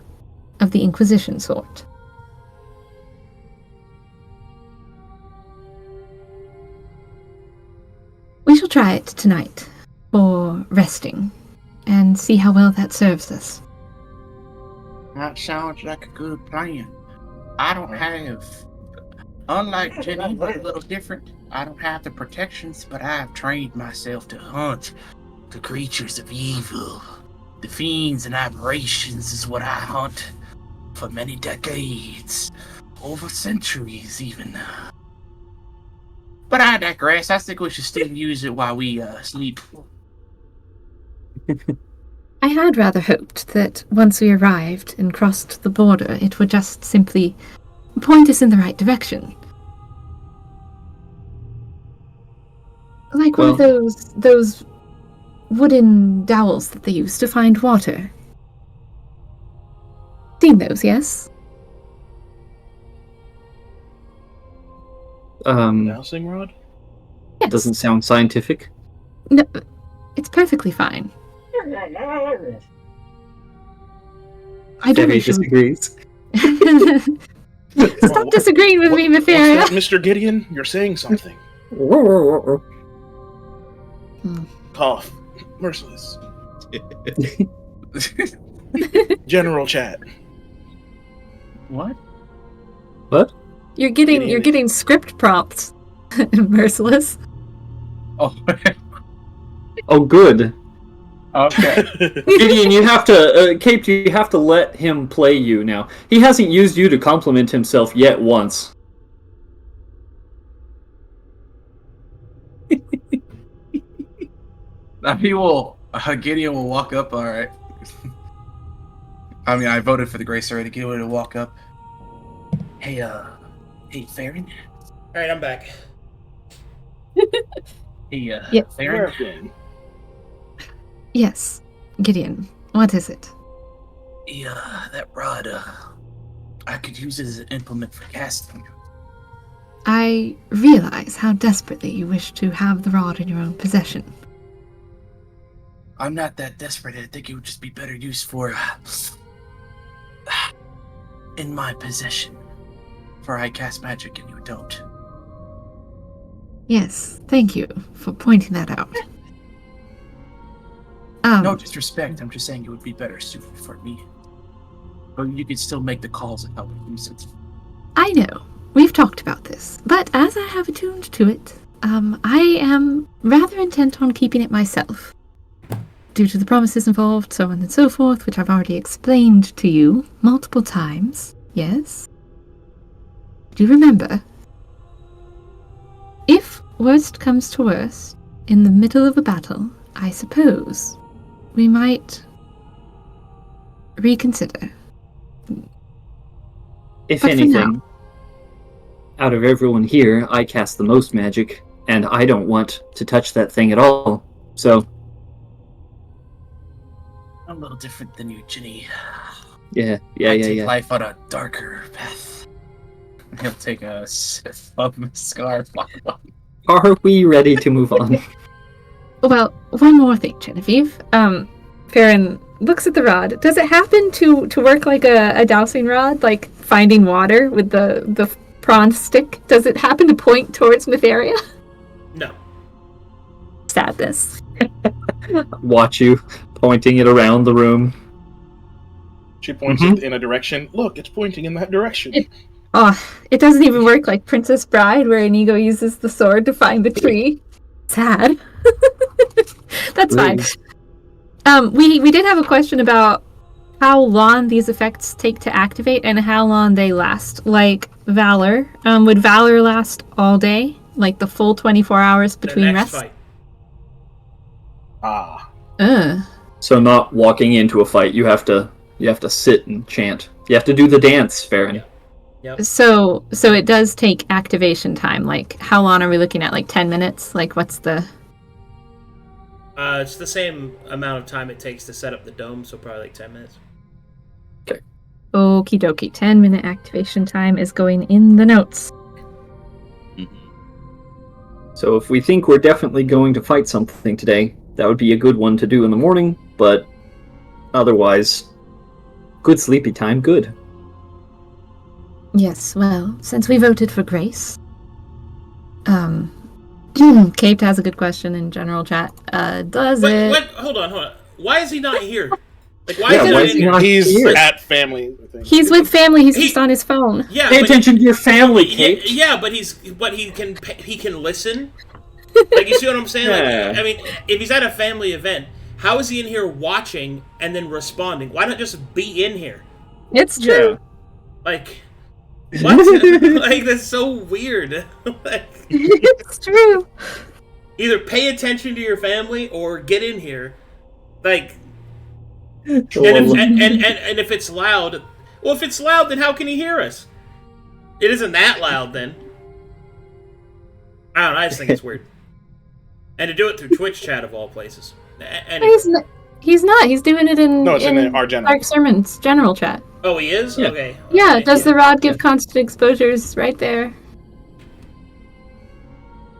of the Inquisition sort. We shall try it tonight for resting and see how well that serves us. That sounds like a good plan. I don't have, unlike Ginny, a little different, I don't have the protections, but I have trained myself to hunt the creatures of evil. The fiends and aberrations is what I hunt for many decades, over centuries even. But I digress. I think we should still use it while we sleep. I had rather hoped that once we arrived and crossed the border, it would just simply point us in the right direction. Like one of those wooden dowels that they use to find water. Seen those, yes? Dowsing rod? Yes. Doesn't sound scientific. No, it's perfectly fine. I don't Debbie disagrees. Stop disagreeing with me, Mythos. What's that, Mr. Gideon? You're saying something. Cough. Merciless. General chat. What? What? You're getting script prompts, Merciless. Oh. Oh, good. Okay. Gideon, you have to, Cape, you have to let him play you now. He hasn't used you to compliment himself yet once. Now Gideon will walk up, alright. I mean, I voted for the Grace already. Gideon will walk up. Hey, Farryn? Alright, I'm back. Hey, Yes. Farryn? Yes, Gideon. What is it? Yeah, that rod, I could use it as an implement for casting. I realize how desperately you wish to have the rod in your own possession. I'm not that desperate. I think it would just be better used for in my possession. For I cast magic and you don't. Yes, thank you for pointing that out. No disrespect, I'm just saying it would be better suited for me. But you could still make the calls and help use it. I know. We've talked about this, but as I have attuned to it, I am rather intent on keeping it myself. Due to the promises involved, so on and so forth, which I've already explained to you multiple times. Yes? Do you remember? If worst comes to worst, in the middle of a battle, I suppose we might reconsider. If But for anything, now- out of everyone here, I cast the most magic, and I don't want to touch that thing at all. So, I'm a little different than you, Ginny. yeah. I take life on a darker path. He'll take a sip of my scarf. Are we ready to move on? Well, one more thing, Genevieve. Farryn looks at the rod. Does it happen to work like a dowsing rod, like finding water with the prawn stick? Does it happen to point towards Mytheria? No. Sadness. Watch you pointing it around the room. She points it in a direction. Look, it's pointing in that direction. It doesn't even work like Princess Bride, where Inigo uses the sword to find the tree. Sad. That's fine. We did have a question about how long these effects take to activate and how long they last. Like Valor. Would Valor last all day? Like the full 24 hours between the next rests? Fight. So not walking into a fight, you have to sit and chant. You have to do the dance, Farryn. Yep. So it does take activation time. Like, how long are we looking at? Like 10 minutes? Like, what's the... It's the same amount of time it takes to set up the dome, so probably like 10 minutes. Okay. Okie dokie. 10-minute activation time is going in the notes. So if we think we're definitely going to fight something today, that would be a good one to do in the morning, but otherwise, good sleepy time, good. Yes, well, since we voted for Grace, Caped has a good question in general chat. Wait, hold on. Why is he not here? Like, why Yeah, is he why not is in he here? not He's here? at family. I think. He's with family. He's just on his phone. Yeah, Pay attention to your family, Kate. Yeah, but he can listen. Like, you see what I'm saying? Yeah. Like, I mean, if he's at a family event, how is he in here watching and then responding? Why not just be in here? It's true. Like, what? Like, that's so weird. Like, It's true. either pay attention to your family or get in here. Like, and if it's loud, well, if it's loud, then how can he hear us? It isn't that loud, then. I don't know. I just think it's weird. And to do it through Twitch chat of all places. Anyway. He's not. He's doing it in No, it's in our general. Dark Sermons general chat. Oh, he is? Yeah. Okay. Yeah, Okay, does the rod give constant exposures right there?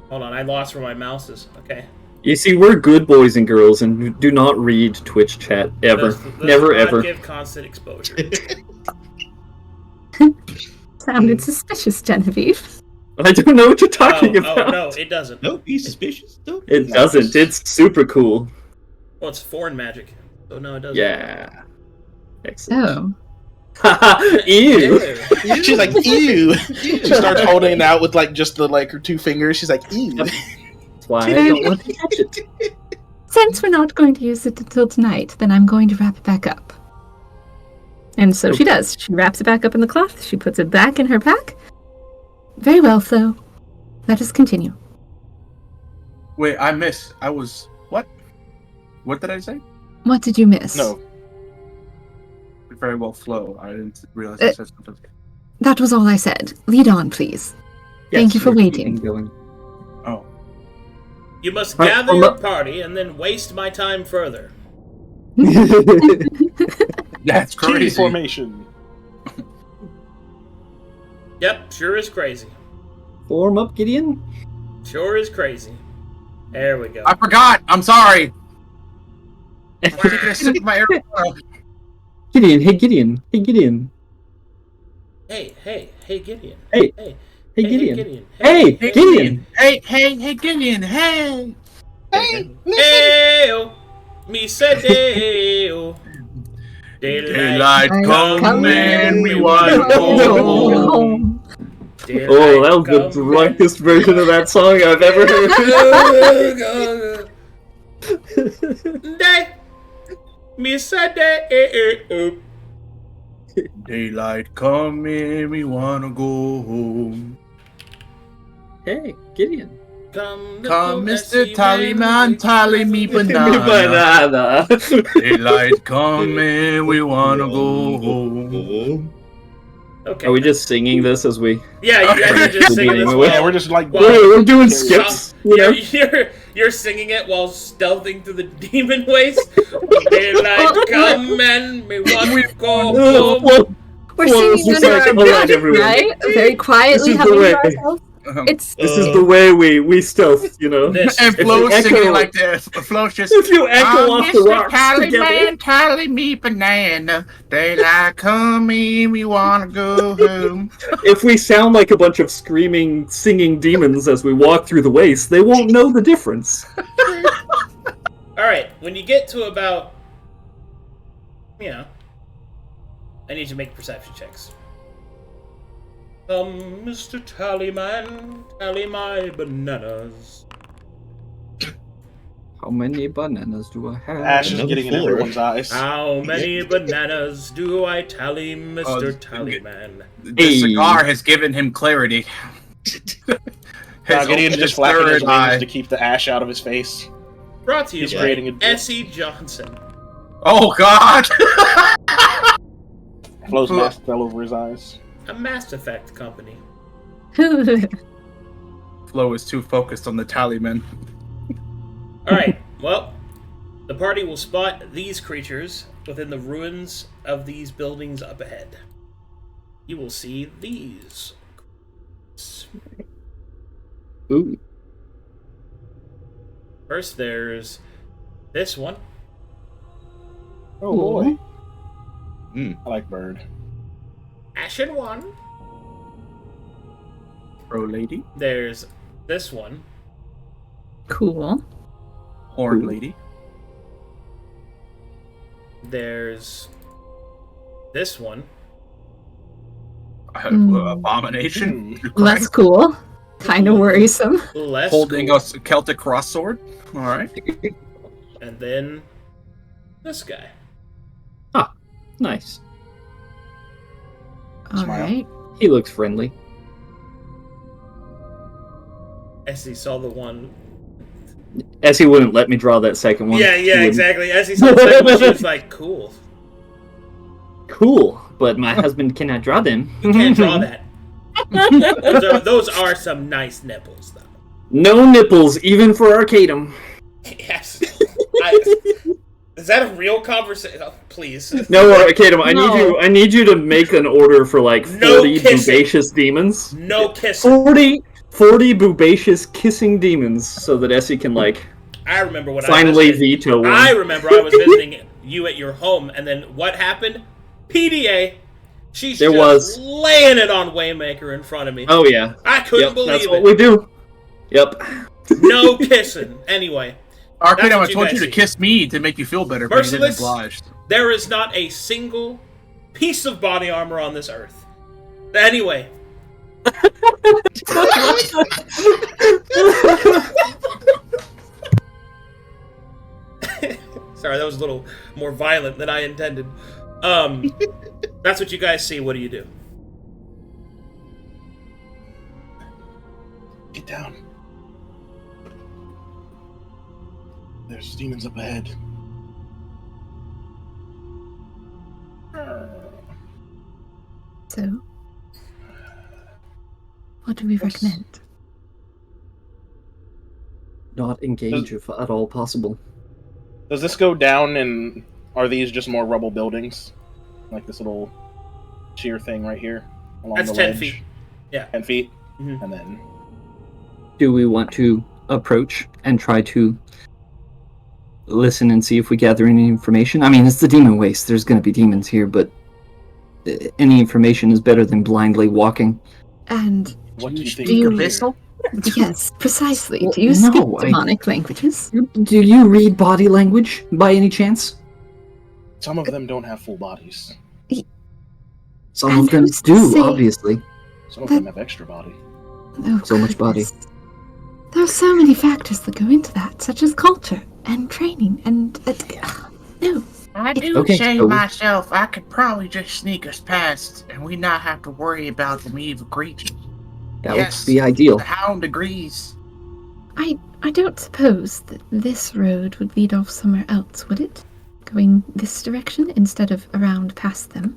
Hold on, I lost where my mouse is. Okay. You see, we're good boys and girls, and do not read Twitch chat ever. Never ever. Give constant exposure. Sounded suspicious, Genevieve. I don't know what you're talking about. Oh no, it doesn't. Don't be suspicious. Don't. It doesn't. It's super cool. Well, it's foreign magic. So no, it doesn't. Yeah. Excellent. Oh. Ew. She's like, ew. She starts holding it out with like just the her 2 fingers. She's like, ew. That's why I don't want to touch it. Since we're not going to use it until tonight, then I'm going to wrap it back up. And so she does. She wraps it back up in the cloth. She puts it back in her pack. Very well, Flo. Let us continue. Wait, I was... What? What did I say? What did you miss? No. Very well, Flo. I didn't realize I said something. That was all I said. Lead on, please. Thank you for waiting. Oh. You must gather your party and then waste my time further. That's Kitty crazy. formation. Yep, sure is crazy. Form up, Gideon. Sure is crazy. There we go. I forgot. I'm sorry. I'm taking a sip of my arrow. Gideon, hey Gideon, hey Gideon. Hey, Gideon. Hey, Hey, Gideon. Gideon. Hey, Gideon. Hey, Gideon. Hey. Hey, me said hey. Daylight coming, we want to go home. Oh, that was the drunkest version of that song I've ever heard. Me said hey. Daylight coming, we want to go home. Hey, Gideon. Come, Mr. Tallyman, tally me banana. Banana. Daylight coming, we want to go home. Okay. Are we just singing this as we... Yeah, you guys are just singing this. Yeah, we're just like... we're doing skips. You know? You're singing it while stealthing through the demon waste. Daylight coming, we want to go home. We're singing under our breath, right? Very quietly humming to ourselves. This is the way we stealth, you know. And Flo's singing like this. Flo's just... If you echo off the rocks together. Tally me banana. Daylight coming, we want to go home. If we sound like a bunch of screaming, singing demons as we walk through the waste, they won't know the difference. Alright, when you get to about... I need you to make perception checks. Mr. Tallyman, tally my bananas. How many bananas do I have? Ash is getting in everyone's eyes. How many bananas do I tally, Mr. Tallyman? The cigar has given him clarity. Gideon just flapping his wings to keep the ash out of his face. Brought to you He's by creating a... Essy Johnson. Oh, God! Flo's mask fell over his eyes. A Mass Effect company. Flo is too focused on the Tallyman. Alright, well, the party will spot these creatures within the ruins of these buildings up ahead. You will see these. Ooh. First, there's this one. Oh boy. Mm. I like bird. Ashen one. Pro lady. There's this one. Cool. Horn lady. There's this one. Abomination. Less cool. Kind of worrisome. Less Holding cool. a Celtic cross sword. All right. And then this guy. Ah, nice. Alright. He looks friendly. Essy saw the one. Essy wouldn't let me draw that second one. Yeah, exactly. Essy saw the second one, she was like, cool. Cool, but my husband cannot draw them. You can't draw that. Those are some nice nipples, though. No nipples, even for Arcadum. Yes. Is that a real conversation? Oh, please. No, Arcadum, I need you to make an order for like 40 boobacious demons. No kissing. 40 boobacious kissing demons, so that Essy can like I remember when Finally, veto one. I remember I was visiting you at your home, and then what happened? PDA. She's just laying it on Waymaker in front of me. Oh, yeah. I couldn't believe that's it. what we do. Yep. No kissing. Anyway. Arcadum, I told you to kiss me to make you feel better, but you didn't oblige. There is not a single piece of body armor on this earth. Anyway. Sorry, that was a little more violent than I intended. That's what you guys see. What do you do? Get down. There's demons up ahead. So, what do we recommend? Not engage if at all possible. Does this go down, and are these just more rubble buildings? Like this little sheer thing right here? Along That's the 10 ledge? feet. Yeah. 10 feet? Mm-hmm. And then... Do we want to approach and try to listen and see if we gather any information? I mean, it's the demon waste. There's going to be demons here, but any information is better than blindly walking. And what do you think? Do pistol? Yes, precisely. Well, Do you speak demonic languages? Do you read body language by any chance? Some of them don't have full bodies. Some of them do, obviously. Some of them have extra body. Oh, so much body. There are so many factors that go into that, such as culture and training and... no. I do say myself, I could probably just sneak us past, and we not have to worry about the evil creatures. That would be ideal. The Hound agrees. I don't suppose that this road would lead off somewhere else, would it? Going this direction instead of around past them?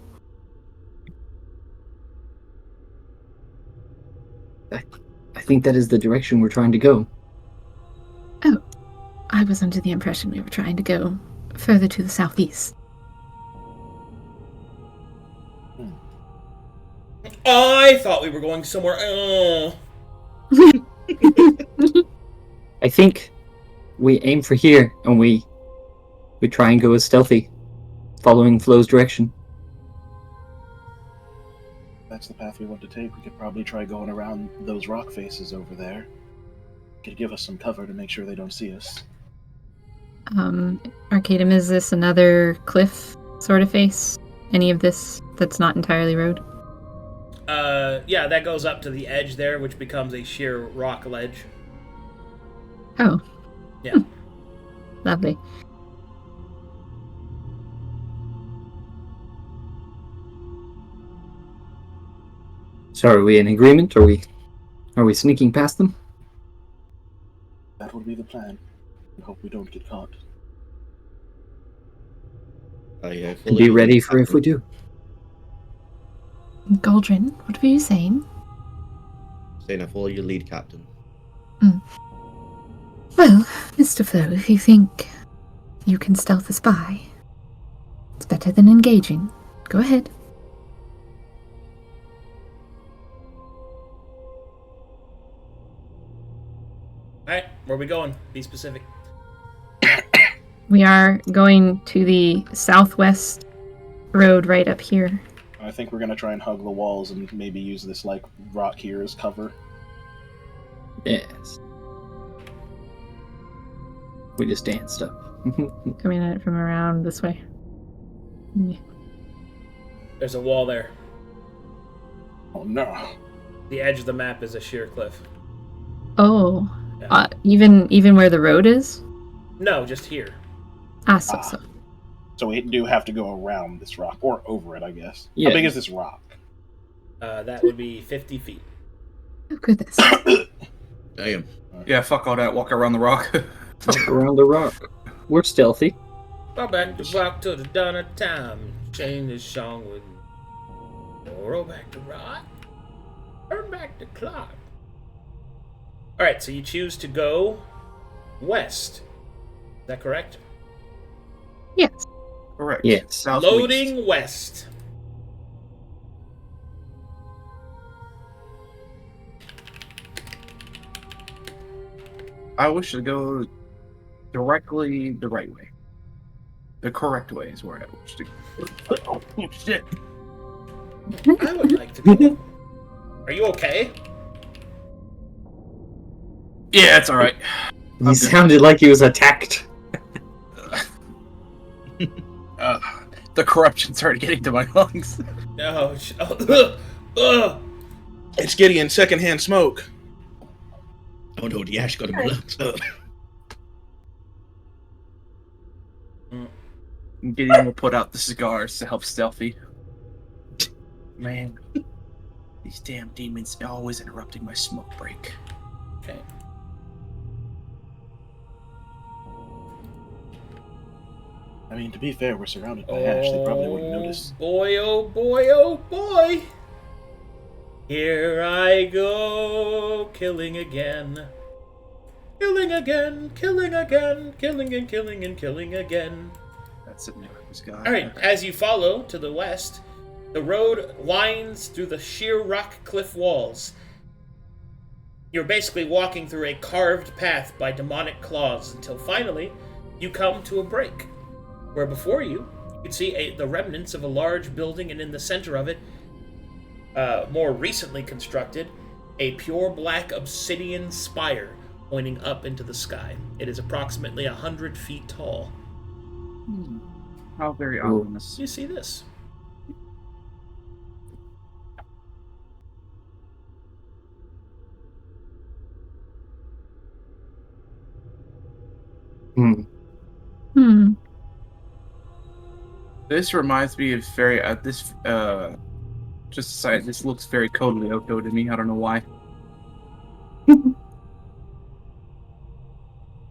I think that is the direction we're trying to go. Oh, I was under the impression we were trying to go further to the southeast. I thought we were going somewhere. I think we aim for here, and we try and go as stealthy, following Flo's direction. That's the path we want to take. We could probably try going around those rock faces over there. Could give us some cover to make sure they don't see us. Arcadum, is this another cliff sort of face? Any of this that's not entirely road? Yeah, that goes up to the edge there, which becomes a sheer rock ledge. Oh. Yeah. Lovely. So are we in agreement? Are we sneaking past them? That would be the plan. We hope we don't get caught. Yeah, and be ready for if we do. Galdren, what were you saying? Saying I follow your lead, Captain. Well, Mr. Flo, if you think you can stealth a spy, it's better than engaging. Go ahead. Alright, where are we going? Be specific. We are going to the southwest road right up here. I think we're going to try and hug the walls and maybe use this, like, rock here as cover. Yes. We just danced up. Coming at it from around this way. Yeah. There's a wall there. Oh, no. The edge of the map is a sheer cliff. Oh. Yeah. Even where the road is? No, just here. So. So we do have to go around this rock, or over it, I guess. Yeah. How big is this rock? That would be 50 feet. Oh, goodness. Damn. Yeah, fuck all that. Walk around the rock. Walk around the rock. We're stealthy. Go back to walk to the dawn of time. Chain this song with roll back the rock. Turn back the clock. Alright, so you choose to go west. Is that correct? Yes. Correct. Yes. Southwest. Loading west. I wish to go directly the right way. The correct way is where I wish to go. Oh, shit. I would like to go. Are you okay? Yeah, it's alright. He sounded like he was attacked. The corruption started getting to my lungs. No. It's Gideon, secondhand smoke. Oh no, the ash got him lungs. Gideon will put out the cigars to help Stealthy. Man, these damn demons are always interrupting my smoke break. Okay. I mean, to be fair, we're surrounded by ash. They probably wouldn't notice. Boy, oh boy, oh boy! Here I go, killing again. Killing again, killing again, killing and killing and killing again. That's it, this guy. Alright, as you follow to the west, the road winds through the sheer rock cliff walls. You're basically walking through a carved path by demonic claws until finally you come to a break, where before you can see the remnants of a large building, and in the center of it, more recently constructed, a pure black obsidian spire pointing up into the sky. It is approximately 100 feet tall. How very ominous. You see this? This reminds me of very just a side. This looks very Code Lyoko to me. I don't know why.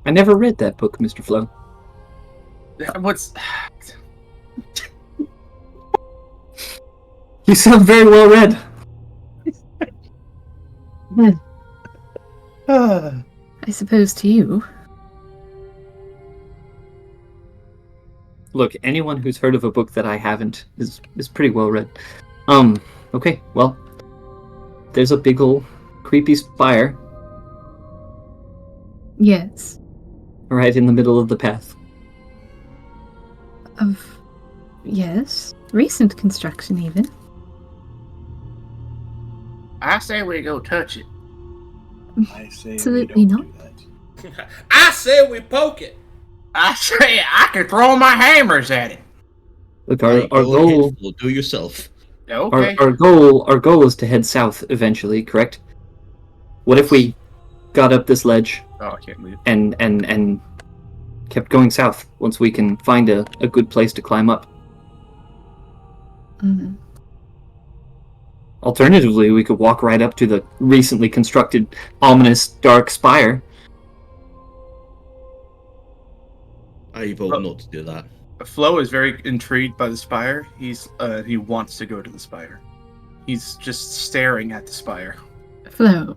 I never read that book, Mr. Flo. What's? You sound very well read. I suppose to you. Look, anyone who's heard of a book that I haven't is pretty well read. Okay, well, there's a big ol' creepy spire. Yes. Right in the middle of the path. Yes. Recent construction, even. I say we go touch it. I say Absolutely we don't not. do that. I say we poke it! I say I could throw my hammers at it. Look, our goal. Do yourself. Okay. Our goal is to head south eventually, correct? What if we got up this ledge Oh, I can't move. and kept going south once we can find a good place to climb up? Mm. Alternatively, we could walk right up to the recently constructed, ominous, dark spire. I vote not to do that. Flo is very intrigued by the spire. He wants to go to the spire. He's just staring at the spire. Flo.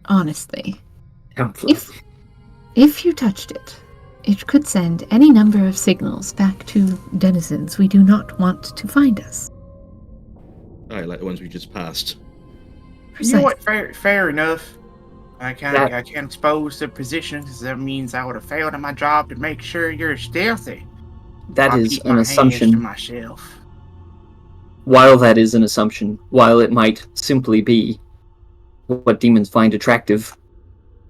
Honestly. Flo. If you touched it, it could send any number of signals back to denizens we do not want to find us. Alright, like the ones we just passed. You know what? Fair enough. I can't expose the position because that means I would have failed at my job to make sure you're stealthy. That I'll is keep an my hands assumption. to myself. While that is an assumption, while it might simply be what demons find attractive,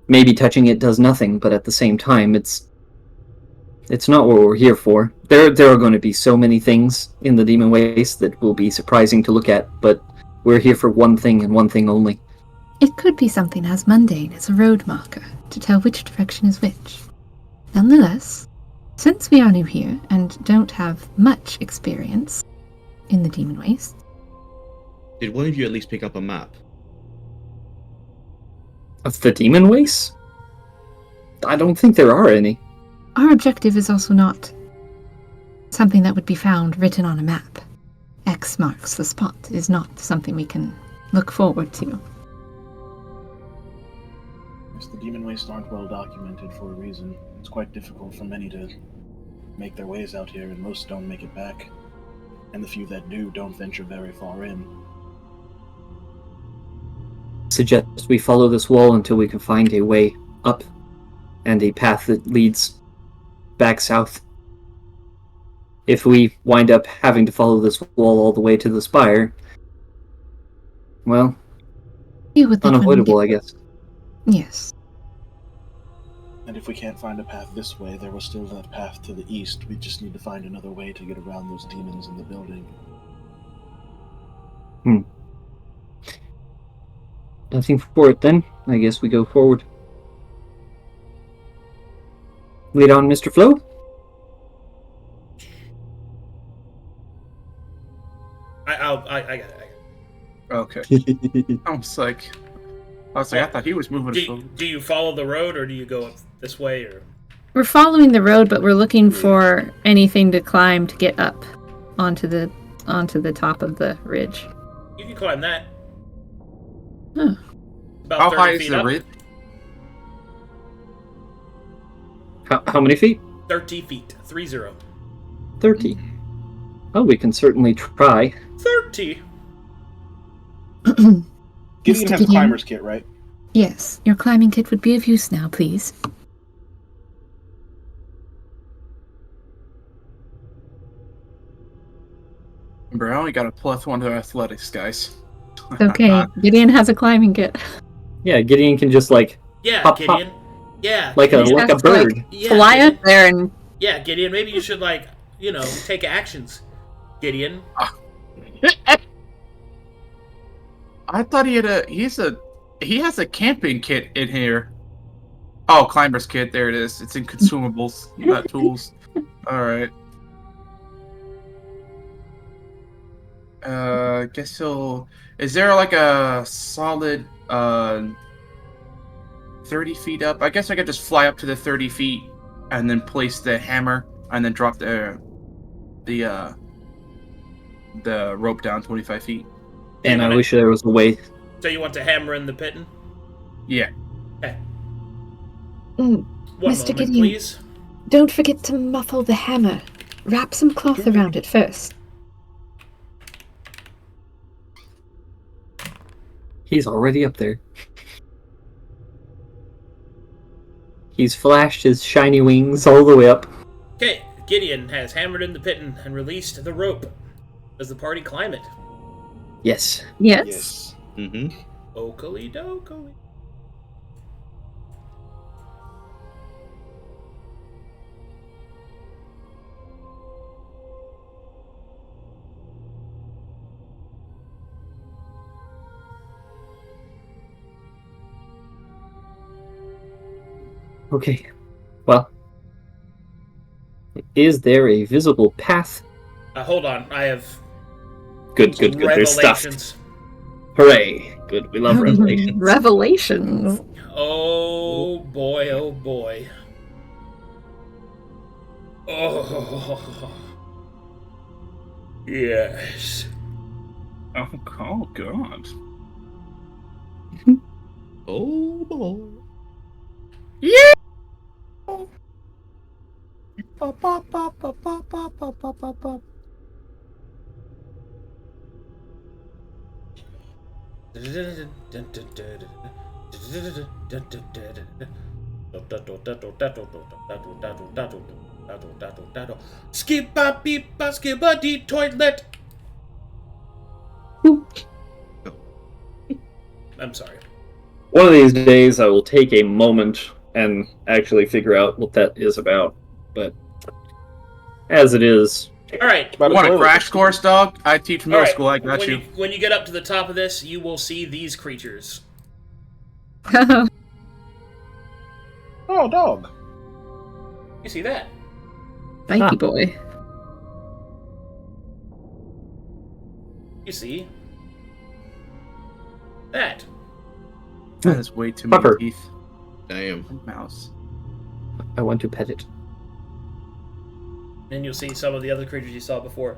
maybe touching it does nothing, but at the same time, it's not what we're here for. There are going to be so many things in the demon waste that will be surprising to look at, but we're here for one thing and one thing only. It could be something as mundane as a road marker to tell which direction is which. Nonetheless, since we are new here and don't have much experience in the demon waste... Did one of you at least pick up a map? Of the demon waste? I don't think there are any. Our objective is also not something that would be found written on a map. X marks the spot is not something we can look forward to. Yes, the demon wastes aren't well documented for a reason. It's quite difficult for many to make their ways out here, and most don't make it back. And the few that do don't venture very far in. Suggest we follow this wall until we can find a way up and a path that leads back south. If we wind up having to follow this wall all the way to the spire, well, unavoidable, I guess. Yes. And if we can't find a path this way, there was still that path to the east. We just need to find another way to get around those demons in the building. Nothing for it then. I guess we go forward. Lead on, Mr. Flo. I got it. Okay. I was like, I thought he was moving. Do you follow the road, or do you go up this way, or? We're following the road, but we're looking for anything to climb to get up onto the top of the ridge. You can climb that. Huh. About How 30 high is feet the up. ridge? How many feet? 30 feet. 30. 30. Oh, we can certainly try. 30. Gideon has a Gideon? climber's kit, right? Yes, your climbing kit would be of use now, please. Remember, I only got a +1 to athletics, guys. It's okay. Gideon has a climbing kit. Yeah, Gideon can just Yeah, pop, Gideon. pop. Yeah. Like a Gideon. bird. Yeah, Fly Gideon. up there and... Yeah, Gideon, maybe you should, take actions. Gideon. I thought he has a camping kit in here. Oh, climber's kit. There it is. It's in consumables, not tools. All right. Guess he'll. Is there like a solid 30 feet up? I guess I could just fly up to the 30 feet and then place the hammer and then drop the rope down 25 feet. And I wish there was a way. So you want to hammer in the pitten? Yeah. Okay. Mm, One Mr. moment, Gideon. please. Don't forget to muffle the hammer. Wrap some cloth around it first. He's already up there. He's flashed his shiny wings all the way up. Okay, Gideon has hammered in the pitten and released the rope. Does the party climb it? Yes. Yes. Mm-hmm. Oakley dokley. Okay. Well, is there a visible path? Hold on, I have Good. There's stuff. revelations. Hooray. Good. We love revelations. Revelations. Oh boy, oh boy. Oh. Yes. Oh God. Oh boy. Yeah. Skippa beepa skippa dee toilet. I'm sorry. One of these days I will take a moment and actually figure out what that is about. But as it is... Alright. You want a crash course, dog? I teach middle school, I got you. When you get up to the top of this, you will see these creatures. Oh, dog. You see that? Spiky boy. You see that? That is way too Pupper. many teeth. Damn. Mouse. I want to pet it. And you'll see some of the other creatures you saw before.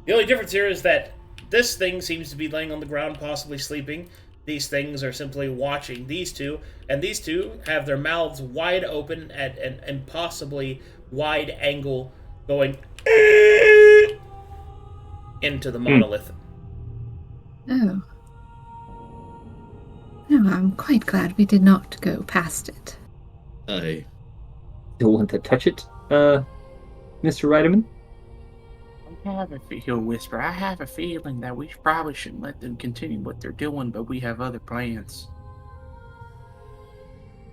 The only difference here is that this thing seems to be laying on the ground, possibly sleeping. These things are simply watching these two, and these two have their mouths wide open at an impossibly wide angle, going into the monolith. Oh. No, I'm quite glad we did not go past it. Aye. Don't want to touch it, Mr. Ridaman? He'll whisper, I have a feeling that we probably shouldn't let them continue what they're doing, but we have other plans.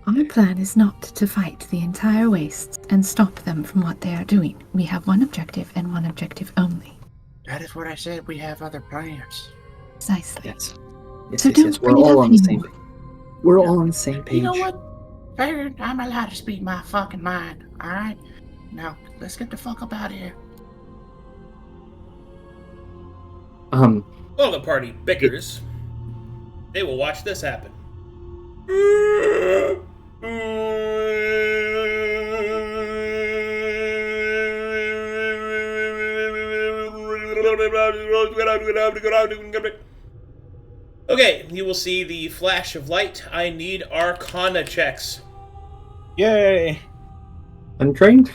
Our plan is not to fight the entire wastes and stop them from what they are doing. We have one objective and one objective only. That is what I said, we have other plans. Precisely. Yes. So don't We're bring it all up on the same anymore. We're all on the same page. You know what? Farryn, I'm allowed to speak my fucking mind, alright? Now, let's get the fuck up out of here. While the party bickers, they will watch this happen. Okay, you will see the flash of light. I need Arcana checks. Yay! Untrained?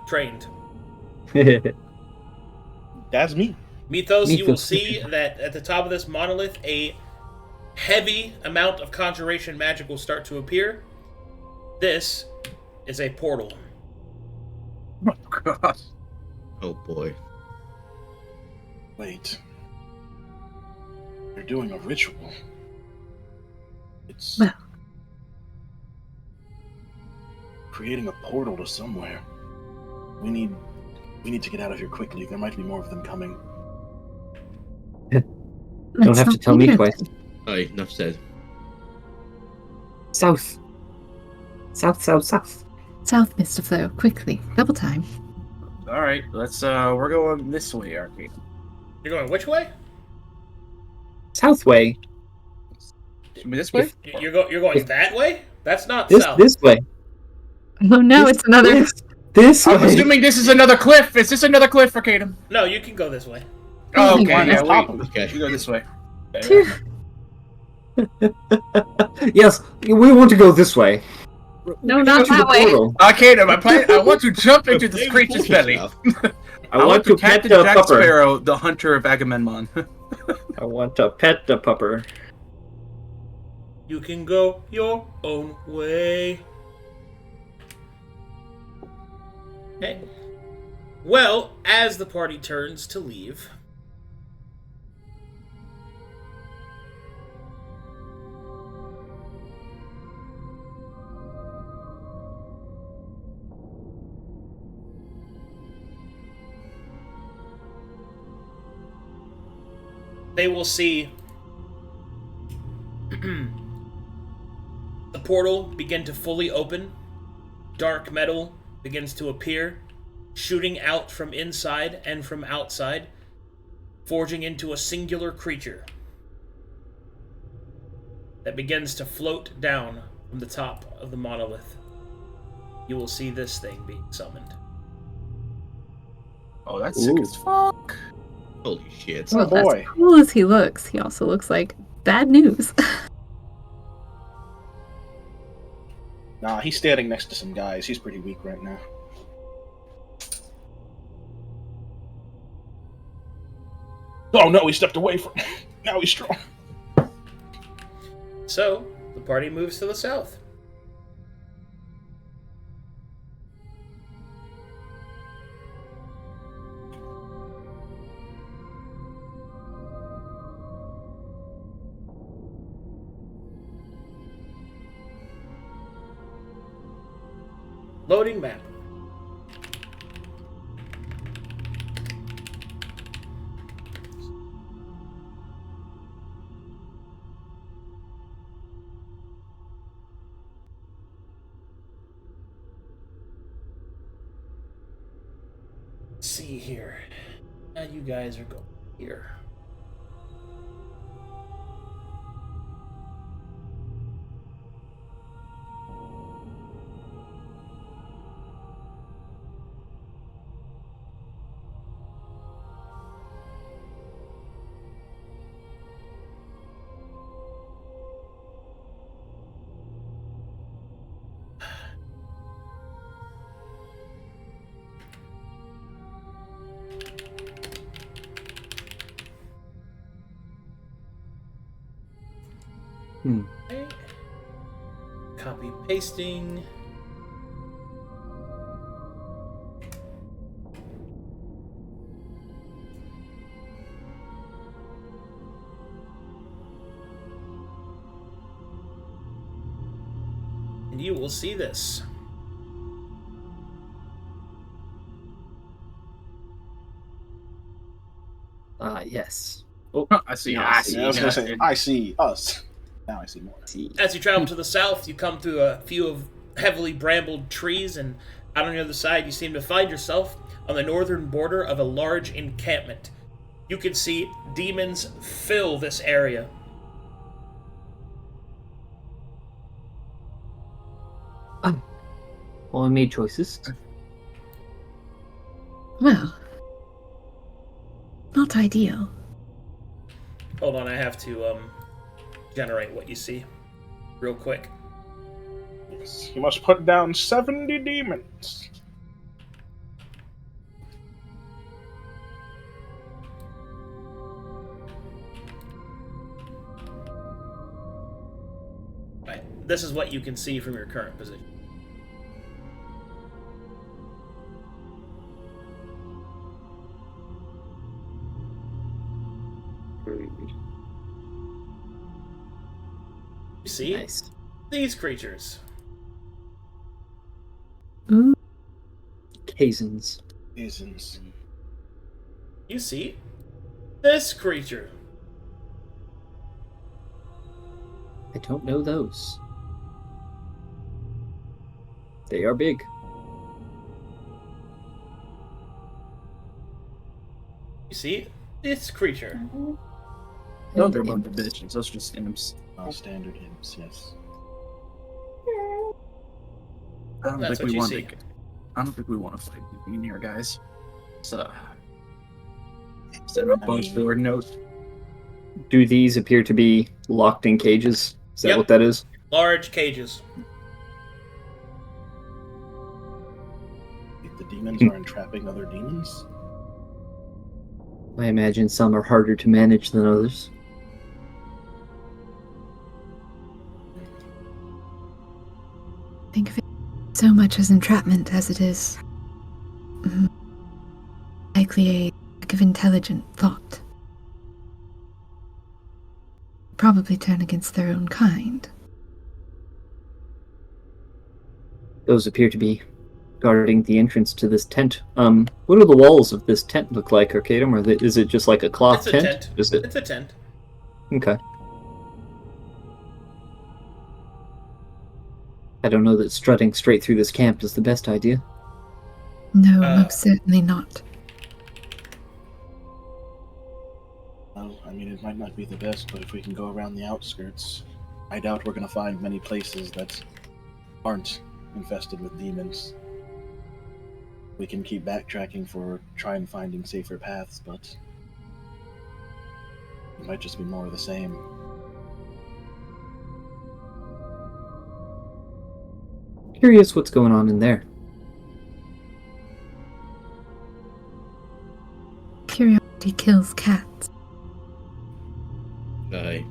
Trained. That's me. Mythos, you will see that at the top of this monolith, a heavy amount of conjuration magic will start to appear. This is a portal. Oh, God. Oh boy. Wait. They're doing a ritual. It's Well, creating a portal to somewhere. We need to get out of here quickly. There might be more of them coming. Don't have to tell me twice. Aye, enough said. South. South, south, south. South, Mr. Flo, quickly. Double time. Alright, we're going this way, Arcade. You're going which way? South way. This way? You're going that way? That's not This south. this way. Oh no, it's another. This way. I'm assuming this is another cliff. Is this another cliff, Arcadum? No, you can go this way. Oh, okay, God, yeah, that's we go this way. Yes, we want to go this way. No, not To the that way. portal. Arcadum, I want to jump into this creature's belly. I want to pet Captain the Jack pupper. Sparrow, the hunter of Agamemnon. I want to pet the pupper. You can go your own way. Okay. Well, as the party turns to leave, they will see the portal begin to fully open. Dark metal begins to appear, shooting out from inside and from outside, forging into a singular creature that begins to float down from the top of the monolith. You will see this thing being summoned. Oh, that's sick as fuck. Holy shit. Oh, Well, boy. as cool as he looks, he also looks like bad news. Nah, he's standing next to some guys. He's pretty weak right now. Oh no, he stepped away from. Now he's strong. So, the party moves to the south. Loading map. Let's see here. Now you guys are going here. Okay. Copy pasting. you will see this. Yes. Oh, I see. Yeah, I was gonna say, I see us. Now I see more. As you travel to the south, you come through a few of heavily brambled trees, and out on the other side, you seem to find yourself on the northern border of a large encampment. You can see demons fill this area. Well, I made choices. Well, not ideal. Hold on, I have to generate what you see real quick. Yes, you must put down 70 demons. Right. This is what you can see from your current position. You see these creatures. Ooh. Kazens. You see this creature. I don't know those. They are big. You see this creature. No, they're a bunch of bitches. Those are just imps. Standard imps, yes. I don't That's think what we you want see. to. I don't think we want to fight in here, guys. So, set up a bunch of notes. Do these appear to be locked in cages? Is that Yep. what that is? Large cages. The demons are entrapping other demons? I imagine some are harder to manage than others. Think of it so much as entrapment as it is likely a lack of intelligent thought. Probably turn against their own kind. Those appear to be guarding the entrance to this tent. What do the walls of this tent look like, Arcadum? Or is it just like a cloth It's a tent? tent. Is it? It's a tent. Okay. I don't know that strutting straight through this camp is the best idea. No, most certainly not. Well, I mean, it might not be the best, but if we can go around the outskirts, I doubt we're going to find many places that aren't infested with demons. We can keep backtracking for trying finding safer paths, but it might just be more of the same. Curious what's going on in there. Curiosity kills cats. Aye.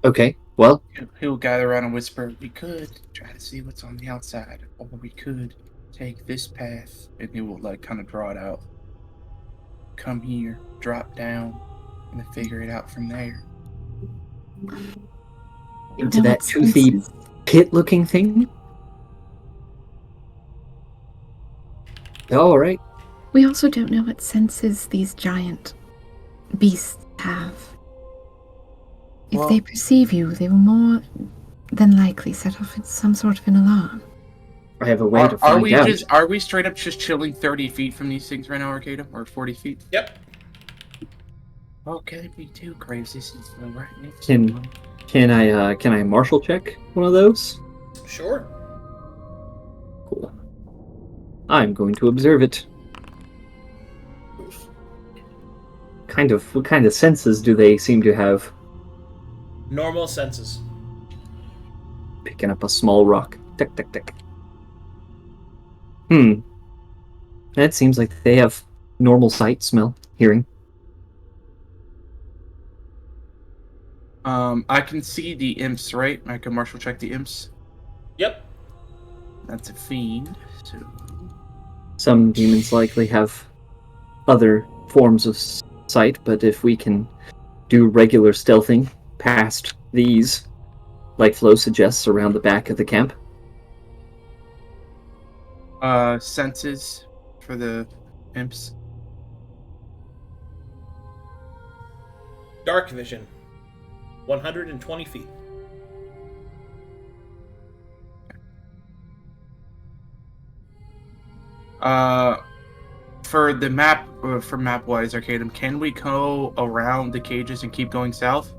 Okay, well, He'll gather around and whisper, "We could try to see what's on the outside, or we could take this path," and he will kind of draw it out. Come here, drop down, and then figure it out from there. into that toothy pit-looking thing? All right. We also don't know what senses these giant beasts have. If they perceive you, they will more than likely set off some sort of an alarm. I have a way to find out. Are we straight up just chilling 30 feet from these things right now, Arcadum? Or 40 feet? Yep. Okay, me too, Graves. This is right next Can I martial check one of those? Sure. Cool. I'm going to observe it. What kind of senses do they seem to have? Normal senses. Picking up a small rock. Tick, tick, tick. That seems like they have normal sight, smell, hearing. I can see the imps, right? I can martial check the imps. Yep. That's a fiend, so... Some demons likely have other forms of sight, but if we can do regular stealthing past these, like Flo suggests, around the back of the camp. Senses for the imps. Dark vision, 120 feet. For the map, for map-wise, Arcadum, can we go around the cages and keep going south?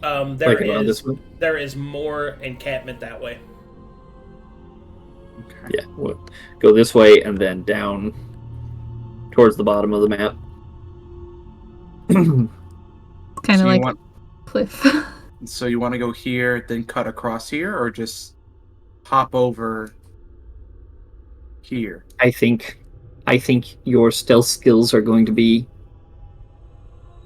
There is more encampment that way. Okay. Yeah, we'll go this way and then down towards the bottom of the map. Kind of like a cliff. So you want to go here, then cut across here, or just hop over here? I think your stealth skills are going to be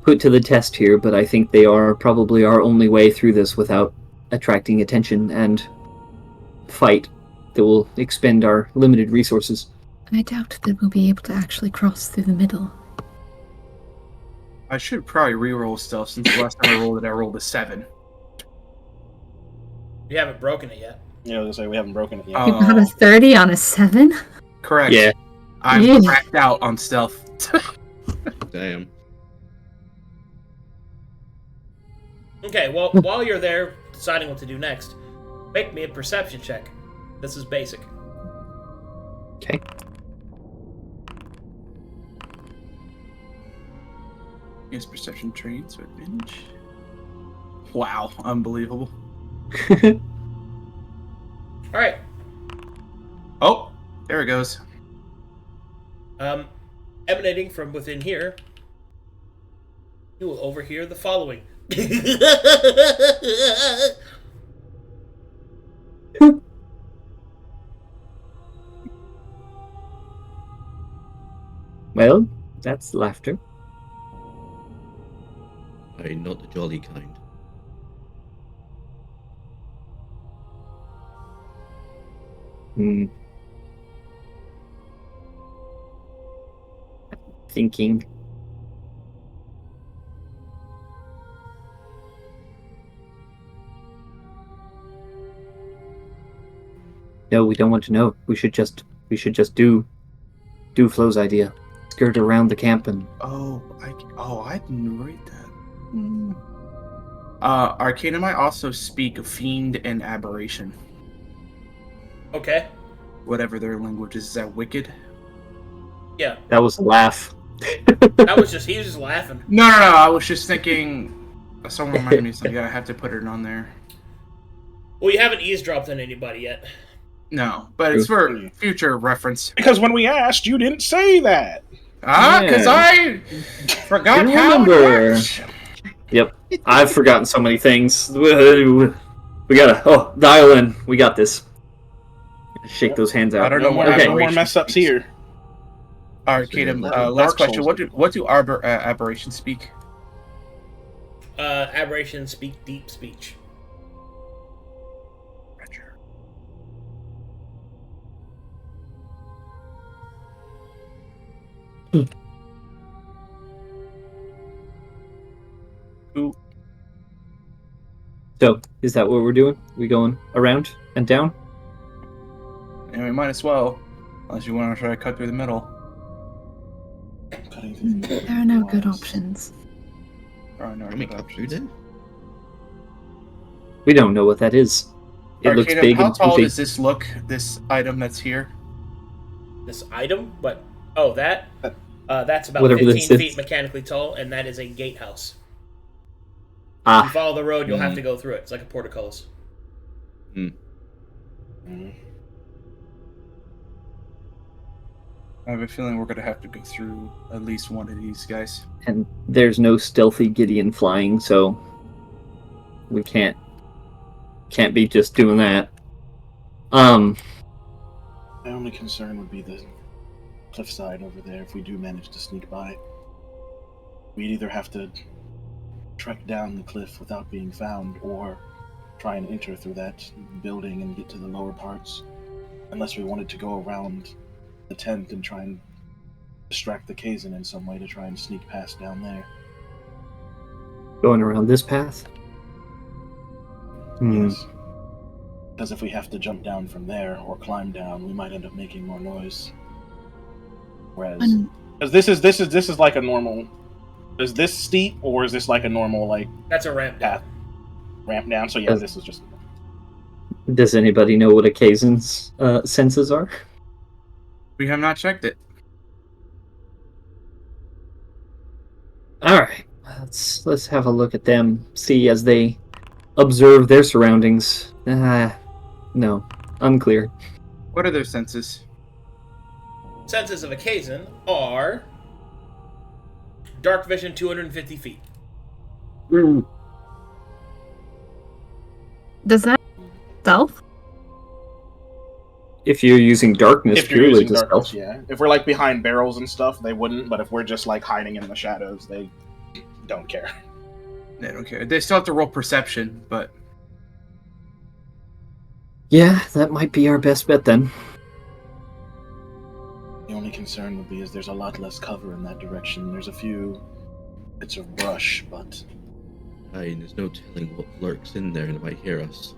put to the test here, but I think they are probably our only way through this without attracting attention and fight that will expend our limited resources. I doubt that we'll be able to actually cross through the middle. I should probably re-roll stealth since the last time I rolled a 7. You haven't broken it yet. Yeah, I was gonna say we haven't broken it yet. You got a 30 on a 7? Correct. Yeah. I'm cracked out on stealth. Damn. Okay, well, while you're there deciding what to do next, make me a perception check. This is basic. Okay. Yes, perception traits with advantage. Wow, unbelievable. Alright. Oh, there it goes. Emanating from within here, you will overhear the following. Well, that's laughter. Not the jolly kind. Thinking. No, we don't want to know. We should just do Flo's idea. Skirt around the camp and I didn't read that. Arcadum might also speak of fiend and aberration. Okay. Whatever their language is that wicked? Yeah. that was a laugh. He was just laughing. No, I was just thinking. Someone reminded me of something. I have to put it on there. Well, you haven't eavesdropped on anybody yet. No, but it's for future reference. Because when we asked, you didn't say that. Because I forgot how it works. Yep, I've forgotten so many things. We gotta dial in. We got this. Shake those hands out. I don't know what no more mess ups here. Arcadum, last question. What do aberrations speak? Aberrations speak deep speech. So, is that what we're doing? We going around and down? And we might as well, unless you want to try to cut through the middle. There are no good options. Can we cut through there? We don't know what that is. It looks big how and tall toothy. does this look? This item that's here? This item? What? Oh, that? That's about Whatever 15 feet mechanically tall, and that is a gatehouse. If you follow the road, you'll have to go through it. It's like a portcullis. I have a feeling we're going to have to go through at least one of these guys. And there's no stealthy Gideon flying, so we can't be just doing that. My only concern would be the cliffside over there. If we do manage to sneak by, we'd either have to trek down the cliff without being found, or try and enter through that building and get to the lower parts. Unless we wanted to go around the tent and try and distract the Kazan in some way to try and sneak past down there. Going around this path? Yes. Because if we have to jump down from there or climb down, we might end up making more noise. Whereas, because this is like a normal. Is this steep or is this like a normal like? That's a ramp path. Ramp down. So yeah, this is just. Does anybody know what a Kazan's senses are? We have not checked it. All right, let's have a look at them. See as they observe their surroundings. No, unclear. What are their senses? Senses of a Kazan are dark vision 250 feet. Does that stealth? If you're using darkness purely to stealth. Yeah. If we're like behind barrels and stuff, they wouldn't. But if we're just like hiding in the shadows, they don't care. They don't care. They still have to roll perception, but yeah, that might be our best bet then. The only concern would be is there's a lot less cover in that direction. There's a few bits of brush, but there's no telling what lurks in there and might hear us.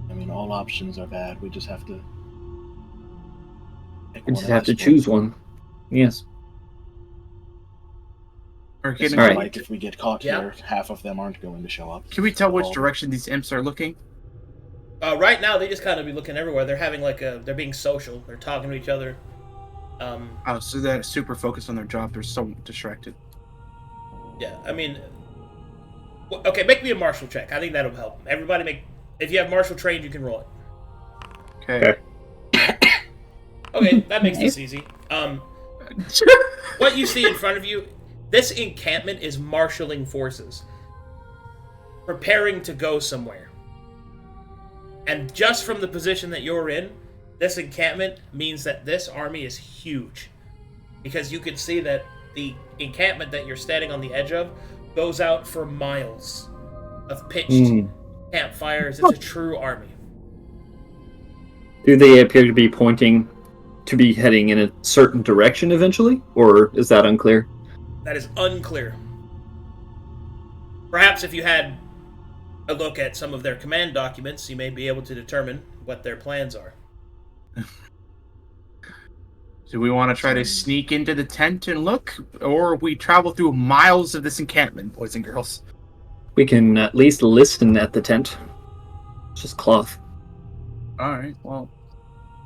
I mean, all options are bad. We just have to. We just have to choose one. Yes. It's not like if we get caught here, half of them aren't going to show up. Can we tell which direction these imps are looking? Right now, they just kind of be looking everywhere. They're having they're being social. They're talking to each other. So they're super focused on their job. They're so distracted. Yeah, I mean, okay, make me a martial check. I think that'll help. Everybody if you have martial trained, you can roll it. Okay. Okay, that makes this easy. What you see in front of you, this encampment is marshaling forces, preparing to go somewhere. And just from the position that you're in, this encampment means that this army is huge. Because you can see that the encampment that you're standing on the edge of goes out for miles of pitched campfires. It's a true army. Do they appear to be pointing to be heading in a certain direction eventually? Or is that unclear? That is unclear. Perhaps if you had a look at some of their command documents, you may be able to determine what their plans are. Do we want to try to sneak into the tent and look? Or we travel through miles of this encampment, boys and girls? We can at least listen at the tent. It's just cloth. Alright, well,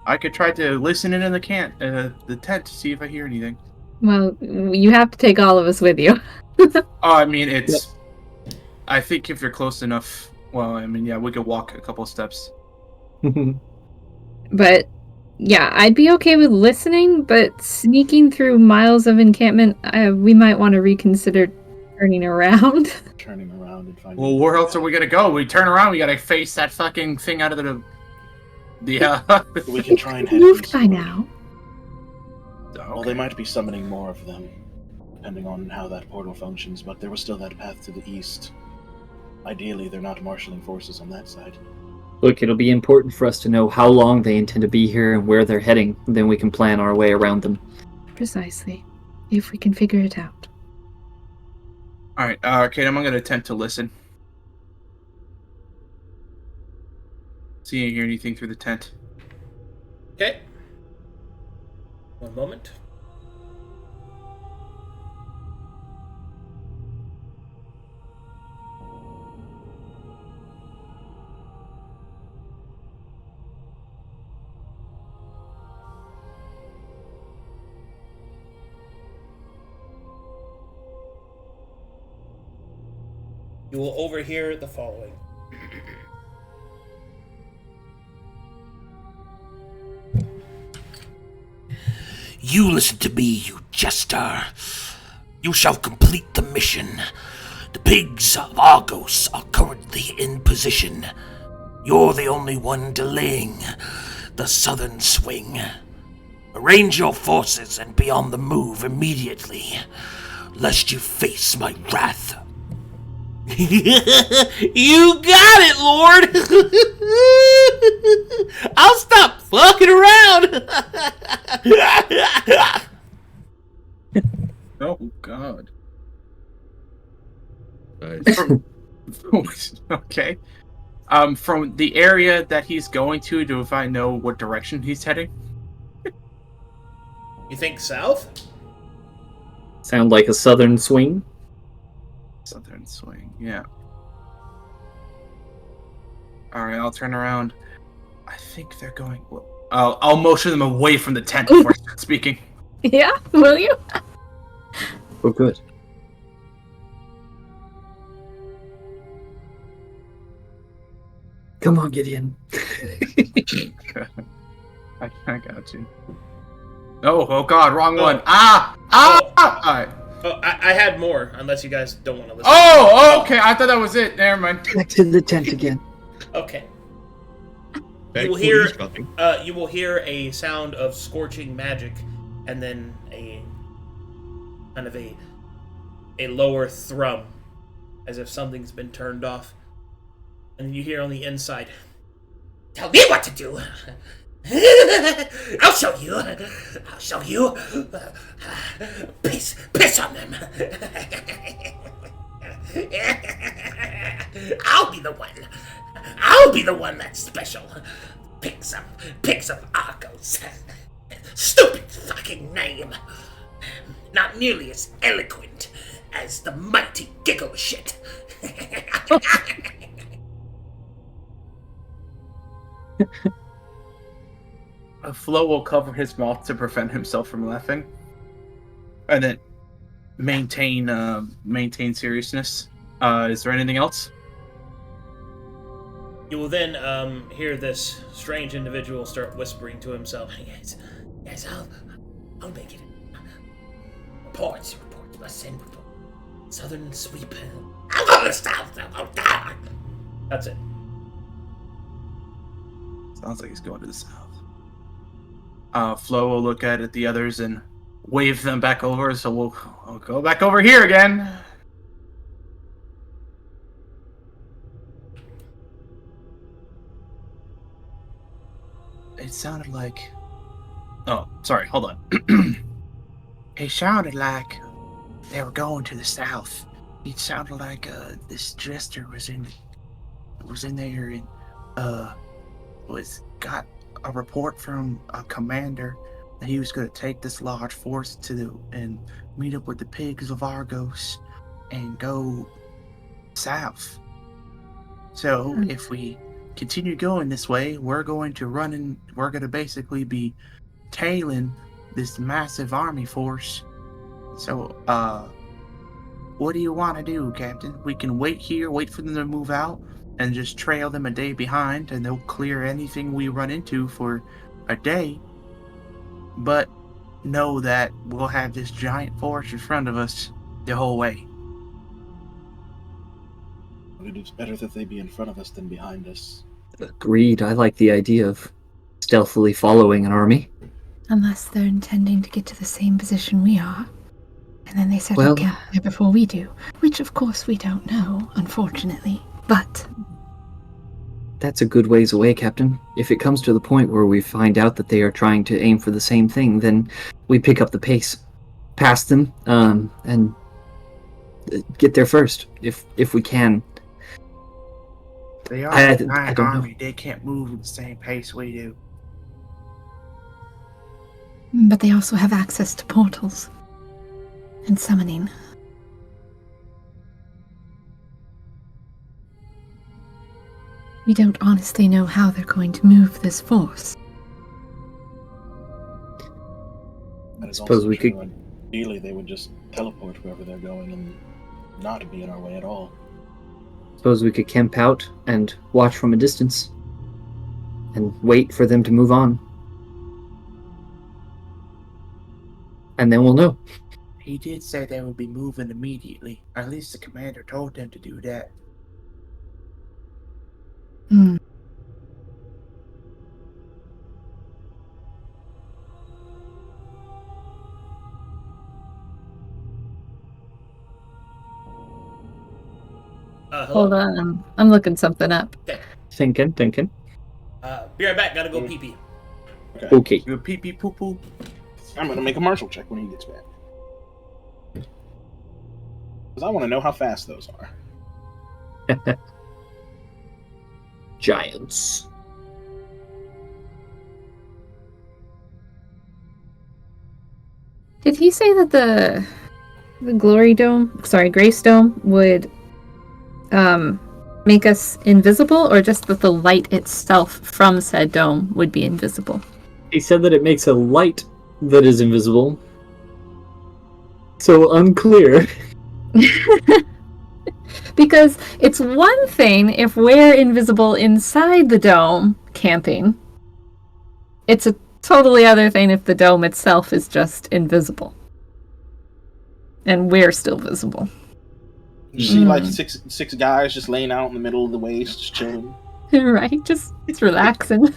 I could try to listen in the tent to see if I hear anything. Well, you have to take all of us with you. I mean, it's... Yep. I think if you're close enough... Well, I mean, yeah, we could walk a couple steps. But, yeah, I'd be okay with listening, but sneaking through miles of encampment, we might want to reconsider turning around. Turning around and finding... Well, where else are we going to go? We turn around, we got to face that fucking thing out of the... We can try and head moved by now. Okay. Well, they might be summoning more of them, depending on how that portal functions, but there was still that path to the east. Ideally, they're not marshalling forces on that side. Look, it'll be important for us to know how long they intend to be here and where they're heading. Then we can plan our way around them. Precisely. If we can figure it out. Alright, Arcadum, I'm going to attempt to listen. See and hear anything through the tent. Okay. One moment. You will overhear the following. You listen to me, you jester. You shall complete the mission. The pigs of Argos are currently in position. You're the only one delaying the southern swing. Arrange your forces and be on the move immediately, lest you face my wrath. You got it, Lord! I'll stop fucking around. Oh God. Okay. From the area that he's going to, do if I know what direction he's heading? You think south? Sound like a southern swing? Southern swing, yeah. Alright, I'll turn around. I think they're going... Well, I'll motion them away from the tent before I start speaking. Yeah, will you? Oh, good. Come on, Gideon. I got you. Oh God, wrong one. Alright. Oh, I had more, unless you guys don't want to listen. Oh, okay. I thought that was it. Never mind. Back to the tent again. Okay. Very You will cool hear. eavesdropping. You will hear a sound of scorching magic, and then a kind of a lower thrum, as if something's been turned off. And then you hear on the inside, Tell me what to do. I'll show you. I'll show you. Piss on them. I'll be the one. I'll be the one that's special. Pigs of Argos. Stupid fucking name. Not nearly as eloquent as the mighty giggle shit. Flo will cover his mouth to prevent himself from laughing, and then maintain seriousness. Is there anything else? you will then hear this strange individual start whispering to himself. Yes, I'll make it. Reports must send reports. Southern sweep. I'll go to the south. That's it. Sounds like he's going to the south. Flo will look at the others and wave them back over, so we'll go back over here again. It sounded like... Oh, sorry, hold on. It sounded like they were going to the south. It sounded like this jester was in there and got a report from a commander that he was going to take this large force and meet up with the pigs of Argos and go south. So if we continue going this way, we're going to basically be tailing this massive army force. So what do you want to do, Captain? We can wait here, wait for them to move out, and just trail them a day behind, and they'll clear anything we run into for a day. But know that we'll have this giant force in front of us the whole way. It's better that they be in front of us than behind us. Agreed. I like the idea of stealthily following an army. Unless they're intending to get to the same position we are. And then they set up camp there before we do. Which, of course, we don't know, unfortunately. But... That's a good ways away, Captain. If it comes to the point where we find out that they are trying to aim for the same thing, then we pick up the pace past them, and get there first, if we can. They are a giant army. They can't move at the same pace we do. But they also have access to portals. And summoning. We don't honestly know how they're going to move this force. I suppose we could... Ideally, they would just teleport wherever they're going and not be in our way at all. Suppose we could camp out and watch from a distance. And wait for them to move on. And then we'll know. He did say they would be moving immediately. Or at least the commander told them to do that. Hmm. Hold on, I'm looking something up. Okay. Thinking. Be right back. Gotta go pee-pee. Okay. You a pee pee poo poo. I'm gonna make a martial check when he gets back. Because I want to know how fast those are. Giants. Did he say that the Glory Dome, Grace Dome, would make us invisible, or just that the light itself from said dome would be invisible? He said that it makes a light that is invisible. So unclear. Because it's one thing if we're invisible inside the dome camping. It's a totally other thing if the dome itself is just invisible. And we're still visible. You see like six guys just laying out in the middle of the waste, just chilling. Right, just relaxing.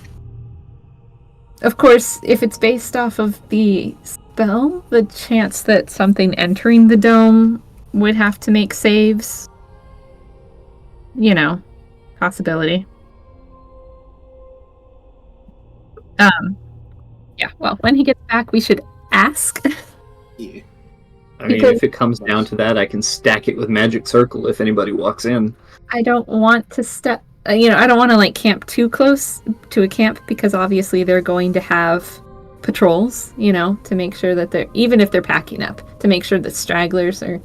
Of course, if it's based off of the spell, the chance that something entering the dome would have to make saves. Possibility. Yeah, well, when he gets back, we should ask. Yeah. I mean, if it comes down to that, I can stack it with Magic Circle if anybody walks in. I don't want to I don't want to camp too close to a camp, because obviously they're going to have patrols, to make sure that even if they're packing up, to make sure that stragglers are,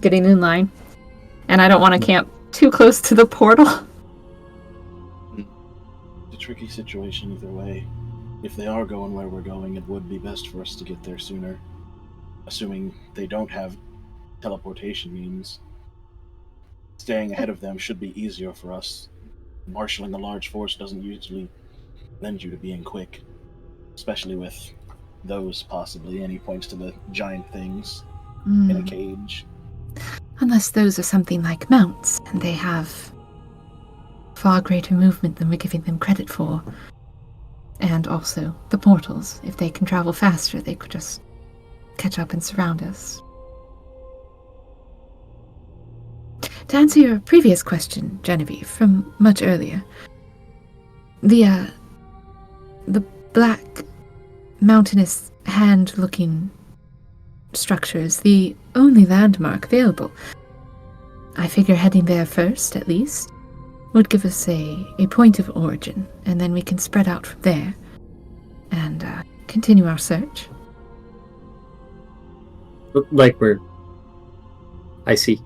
getting in line. And I don't want to camp too close to the portal. It's a tricky situation either way. If they are going where we're going, it would be best for us to get there sooner. Assuming they don't have teleportation means. Staying ahead of them should be easier for us. Marshalling a large force doesn't usually lend you to being quick. Especially with those, possibly. And he points to the giant things in a cage. Unless those are something like mounts, and they have far greater movement than we're giving them credit for. And also the portals. If they can travel faster, they could just catch up and surround us. To answer your previous question, Genevieve, from much earlier, the black, mountainous, hand-looking structure is the only landmark available. I figure heading there first, at least, would give us a point of origin, and then we can spread out from there and continue our search. I see.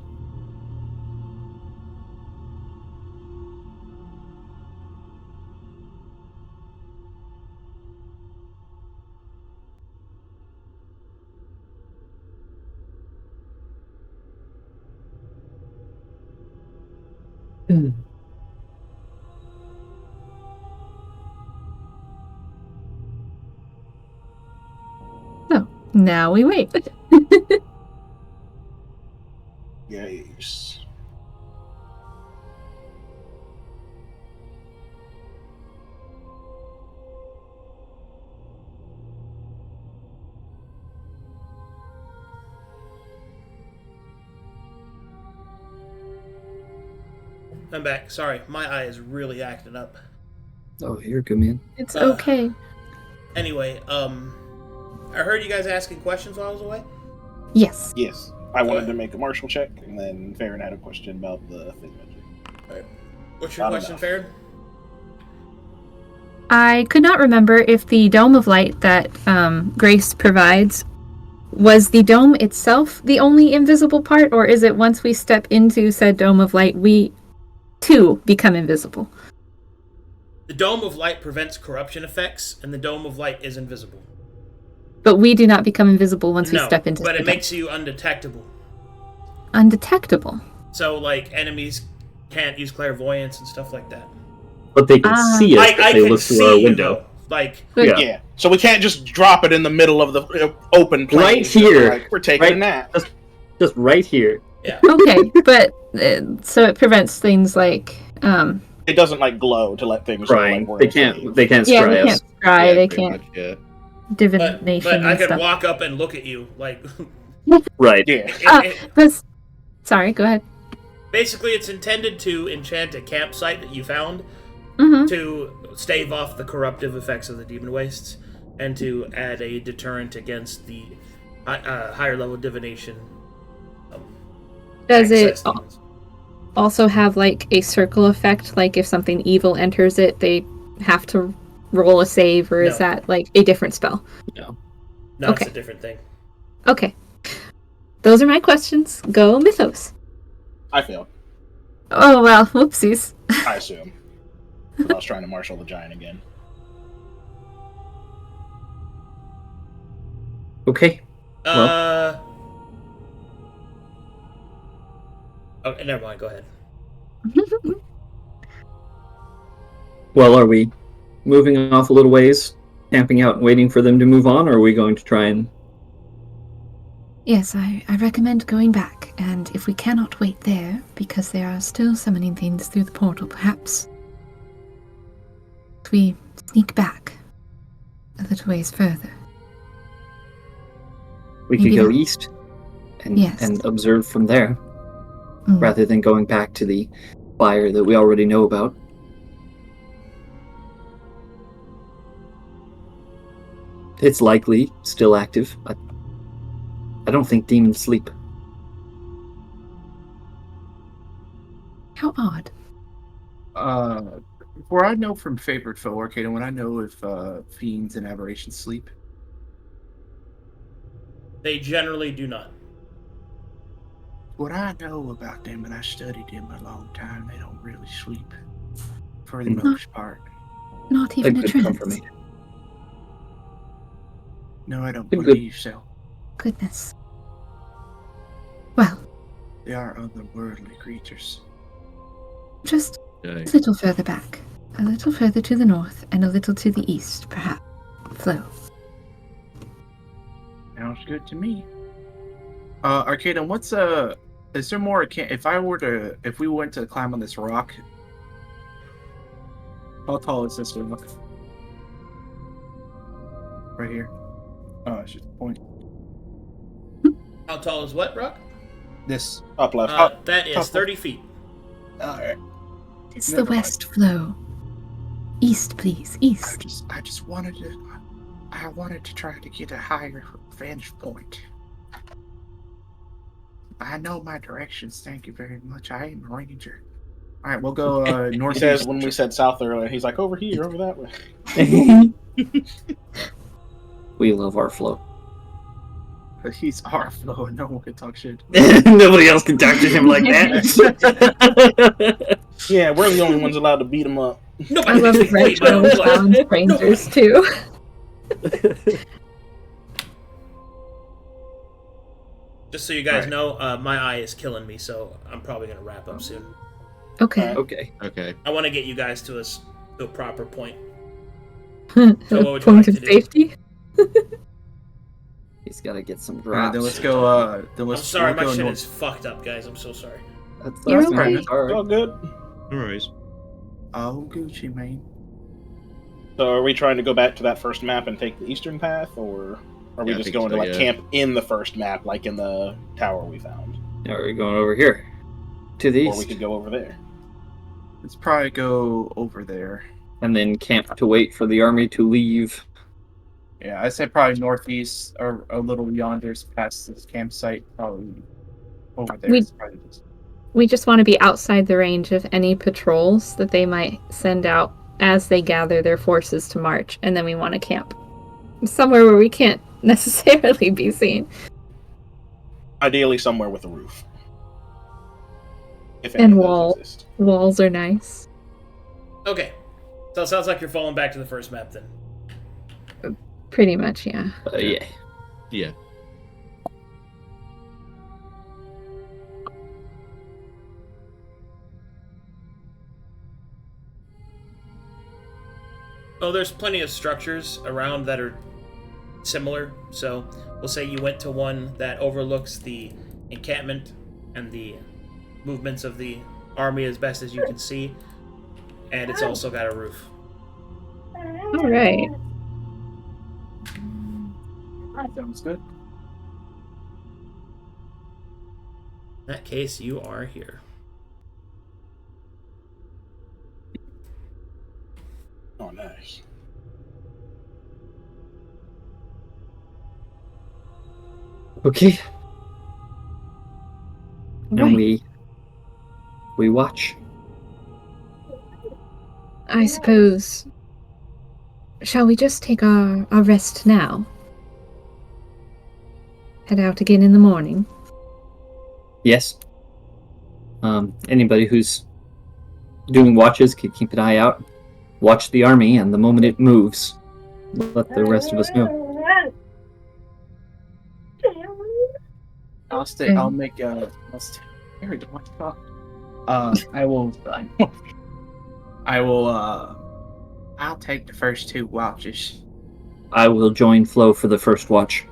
So, now we wait. Yes. I'm back. Sorry, my eye is really acting up. Oh, you're good, man. It's okay. Anyway, I heard you guys asking questions while I was away? Yes. Yes. I wanted to make a martial check, and then Farryn had a question about the thing. Alright. What's your question, Farryn? I could not remember if the Dome of Light that Grace provides, was the dome itself the only invisible part, or is it once we step into said Dome of Light, we too become invisible? The Dome of Light prevents corruption effects, and the Dome of Light is invisible. But we do not become invisible once we step into but the it makes you undetectable. Undetectable? So, enemies can't use clairvoyance and stuff like that. But they can see us if they look through our window. Yeah. So we can't just drop it in the middle of the open plain. Right here. We're taking a nap. Just right here. Yeah. Okay, but so it prevents things like it doesn't glow to let things scrying. They can't scry us. They can't scry. They can't divination. But I could stuff. walk up and look at you right. Yeah. Sorry, go ahead. Basically, it's intended to enchant a campsite that you found, to stave off the corruptive effects of the demon wastes, and to add a deterrent against the higher level divination. Does it also have like a circle effect? Like if something evil enters it, they have to roll a save, or is that like a different spell? No, okay. It's a different thing. Okay. Those are my questions. Go Mythos. I failed. Oh, well, whoopsies. I assume. I was trying to marshal the giant again. Okay. Okay, never mind. Go ahead. Well, are we moving off a little ways, camping out and waiting for them to move on, or are we going to try and... Yes, I recommend going back, and if we cannot wait there, because they are still summoning things through the portal, perhaps we sneak back a little ways further. We could go east and observe from there, rather than going back to the fire that we already know about. It's likely still active. I don't think demons sleep. How odd. Where I know from Favored Foe, Arcadum, when I know if fiends and aberrations sleep? They generally do not. What I know about them, and I studied them a long time, they don't really sleep. For the most part. Not even a trance. No, I don't believe so. Goodness. Well. They are otherworldly creatures. Just a little further back. A little further to the north, and a little to the east, perhaps. Flow. Sounds good to me. Arcadum, what's is there more? If we went to climb on this rock, how tall is this rock? Right here. Oh, it's just a point. How tall is what rock? This up left. That is 30 feet. All right. It's the west flow. East, please. East. I just wanted to. I wanted to try to get a higher vantage point. I know my directions. Thank you very much. I am a ranger. All right, we'll go north. He says when we said south earlier, he's like over here, over that way. We love our flow. He's our flow, and no one can talk shit. Nobody else can talk to him like that. Yeah, we're the only ones allowed to beat him up. I love retro clown strangers too. Just so you guys know, my eye is killing me, so I'm probably gonna wrap up soon. Okay. Okay. I want to get you guys to a proper point. So what would you point like of to do? safety. He's got to get some drops. Then let's go. I'm sorry, my shit is fucked up, guys. I'm so sorry. You're okay. All good. No worries. Oh, Gucci, man. So are we trying to go back to that first map and take the eastern path, or are we just going to camp in the first map, like in the tower we found? Or are we going over here? To the east? Or we could go over there. Let's probably go over there. And then camp to wait for the army to leave. Yeah, I said probably northeast or a little yonder past this campsite. Probably over there. We just want to be outside the range of any patrols that they might send out as they gather their forces to march, and then we want to camp somewhere where we can't necessarily be seen. Ideally somewhere with a roof. If and walls are nice. Okay. So it sounds like you're falling back to the first map then. Pretty much, yeah. Yeah. Yeah. Oh, there's plenty of structures around that are similar. So we'll say you went to one that overlooks the encampment and the movements of the army as best as you can see. And it's also got a roof. All right. That sounds good. In that case, you are here. Okay. Right. And we watch. I suppose. Shall we just take our rest now? Head out again in the morning? Yes. Anybody who's doing watches can keep an eye out. Watch the army, and the moment it moves, let the rest of us know. I'll make a. I will. I'll take the first 2 watches. I will join Flo for the first watch.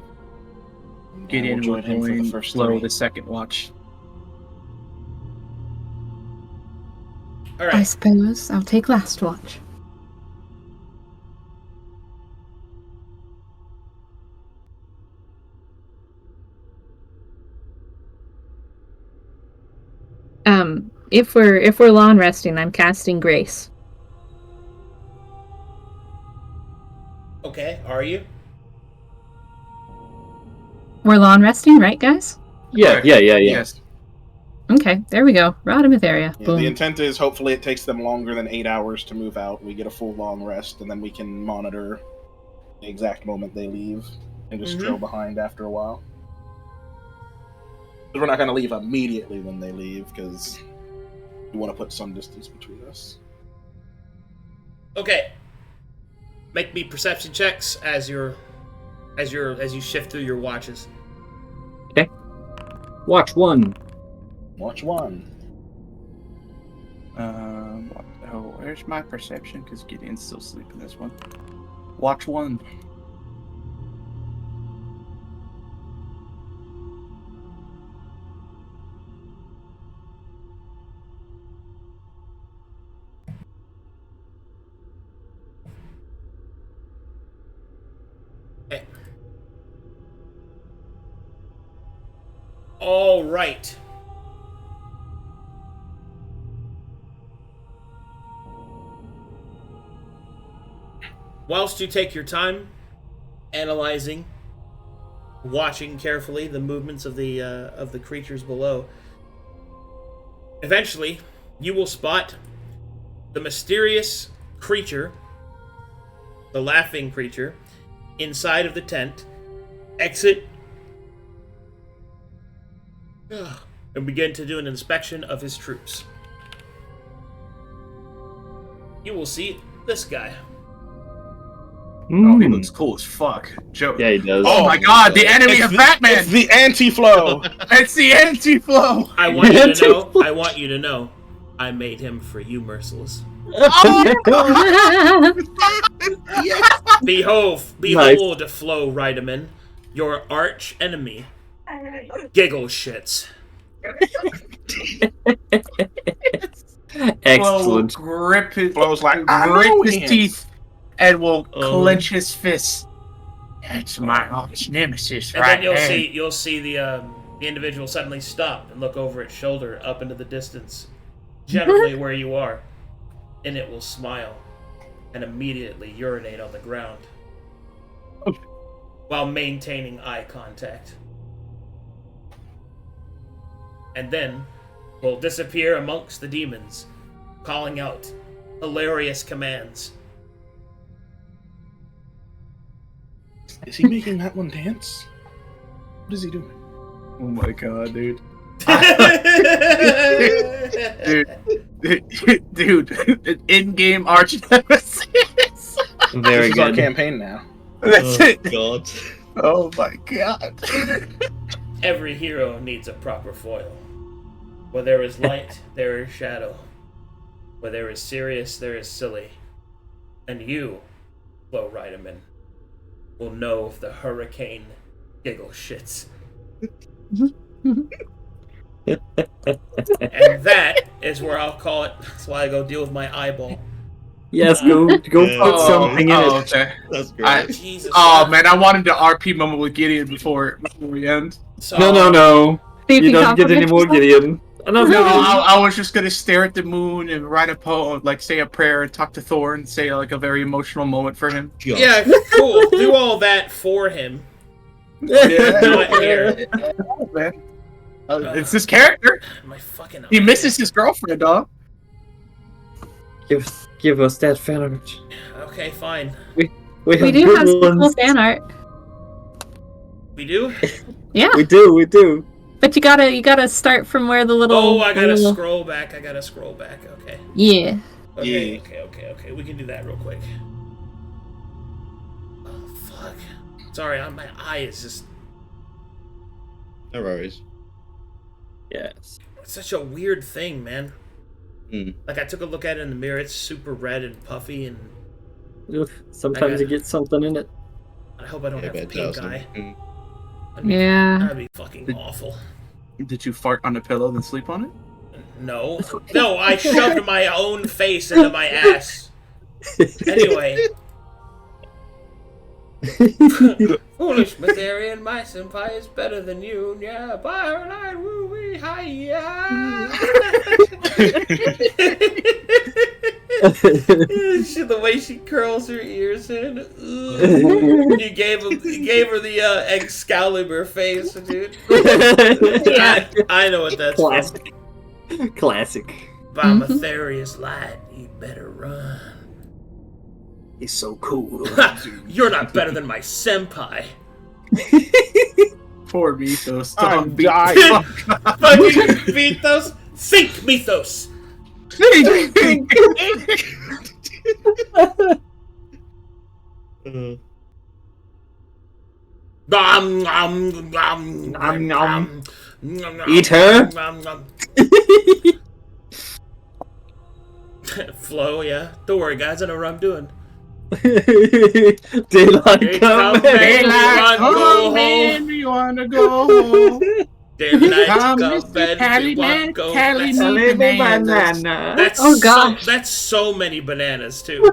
Gideon will join him for the first Flo the second watch. All right. I suppose I'll take last watch. If we're long resting, I'm casting Grace. Okay, are you? We're long resting, right, guys? Yeah. Yes. Okay, there we go. Radaman area. Yeah, Boom. the intent is hopefully it takes them longer than 8 hours to move out. We get a full long rest, and then we can monitor the exact moment they leave and just trail behind after a while. We're not going to leave immediately when they leave because we want to put some distance between us. Okay. Make me perception checks as you shift through your watches. Okay. Watch 1. Watch 1. Where's my perception? Because Gideon's still sleeping this one. Watch 1. Okay. All right. Whilst you take your time analyzing, watching carefully the movements of the creatures below, eventually you will spot the mysterious creature, the laughing creature, inside of the tent, exit, and begin to do an inspection of his troops. You will see this guy. Oh, he looks cool as fuck. Joe. Yeah, he does. Oh my god, the enemy of Batman! It's the anti-flow! It's the anti-flow! I want you to know, I made him for you, Merciless. Oh! Yes. Behold, Nice. Flo Ridaman, your arch enemy. Giggle shits. Excellent. Flo will grip his, Flo's like, I know grit his him. teeth and will clench his fists. That's my arch nemesis, And right then there. you'll see the individual suddenly stop and look over its shoulder up into the distance, generally where you are, and it will smile and immediately urinate on the ground while maintaining eye contact. And then will disappear amongst the demons, calling out hilarious commands. Is he making that one dance? What is he doing? Oh my god, dude. Dude, in-game arch nemesis. Very This is our good. campaign now. That's it. God. Oh my god. Every hero needs a proper foil. Where there is light, there is shadow. Where there is serious, there is silly. And you, Flo Ridaman, will know if the hurricane giggle shits. And that is where I'll call it. That's why I go deal with my eyeball. Yes, go put something in it. Okay. That's great. Jesus. Man, I wanted to RP moment with Gideon before we end. So, No. So You don't can get any more compliment Gideon. I was just gonna stare at the moon and write a poem, like say a prayer and talk to Thor and say like a very emotional moment for him. Yeah, cool. Do all that for him. Yeah. Not here. Oh, man. It's his character. My fucking He misses his girlfriend, dog. Give us that fan art. Okay, fine. We do have some cool fan art. We do? Yeah. We do. But you gotta start from where the little. Oh, I gotta scroll back. Okay. Yeah. Okay. We can do that real quick. Oh fuck. Sorry, my eye is just. No worries. Yes. It's such a weird thing, man. Mm. Like I took a look at it in the mirror. It's super red and puffy, and Sometimes you get something in it. I hope I don't have a pink eye. Yeah. That'd be fucking awful. Did you fart on a pillow then sleep on it? No, I shoved my own face into my ass. Anyway. Foolish Mytharian, my senpai is better than you. Yeah, Byron, I woo wee, hi-ya. The way she curls her ears in. You gave her the Excalibur face, dude. I know what that's Classic. Classic. By Mytharius light, you better run. He's so cool. You're not better than my senpai. Poor Mythos. I'm dying. Fucking Mythos. Think Mythos. Eat her. Flow, yeah. Don't worry, guys. I know what I'm doing. Daylight come, Daylight go home. man, we wanna go home. Daylight Come, come, Mr. bed, we Tallyman, want go. Tally That's- me bananas. That's Oh, gosh. that's so many bananas too.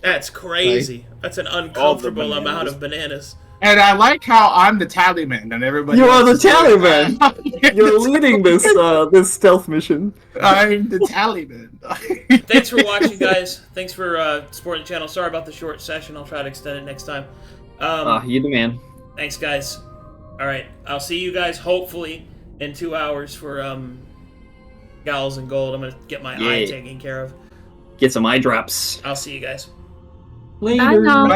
That's crazy. That's an uncomfortable bananas. amount of bananas. And I like how I'm the Tallyman and everybody You are else the is like, Tallyman. You're leading this this stealth mission. I'm the Tallyman. Thanks for watching, guys. Thanks for supporting the channel. Sorry about the short session. I'll try to extend it next time. You the man. Thanks, guys. All right, I'll see you guys hopefully in 2 hours for Gals and Gold. I'm gonna get my eye taken care of. Get some eye drops. I'll see you guys. Later. I know.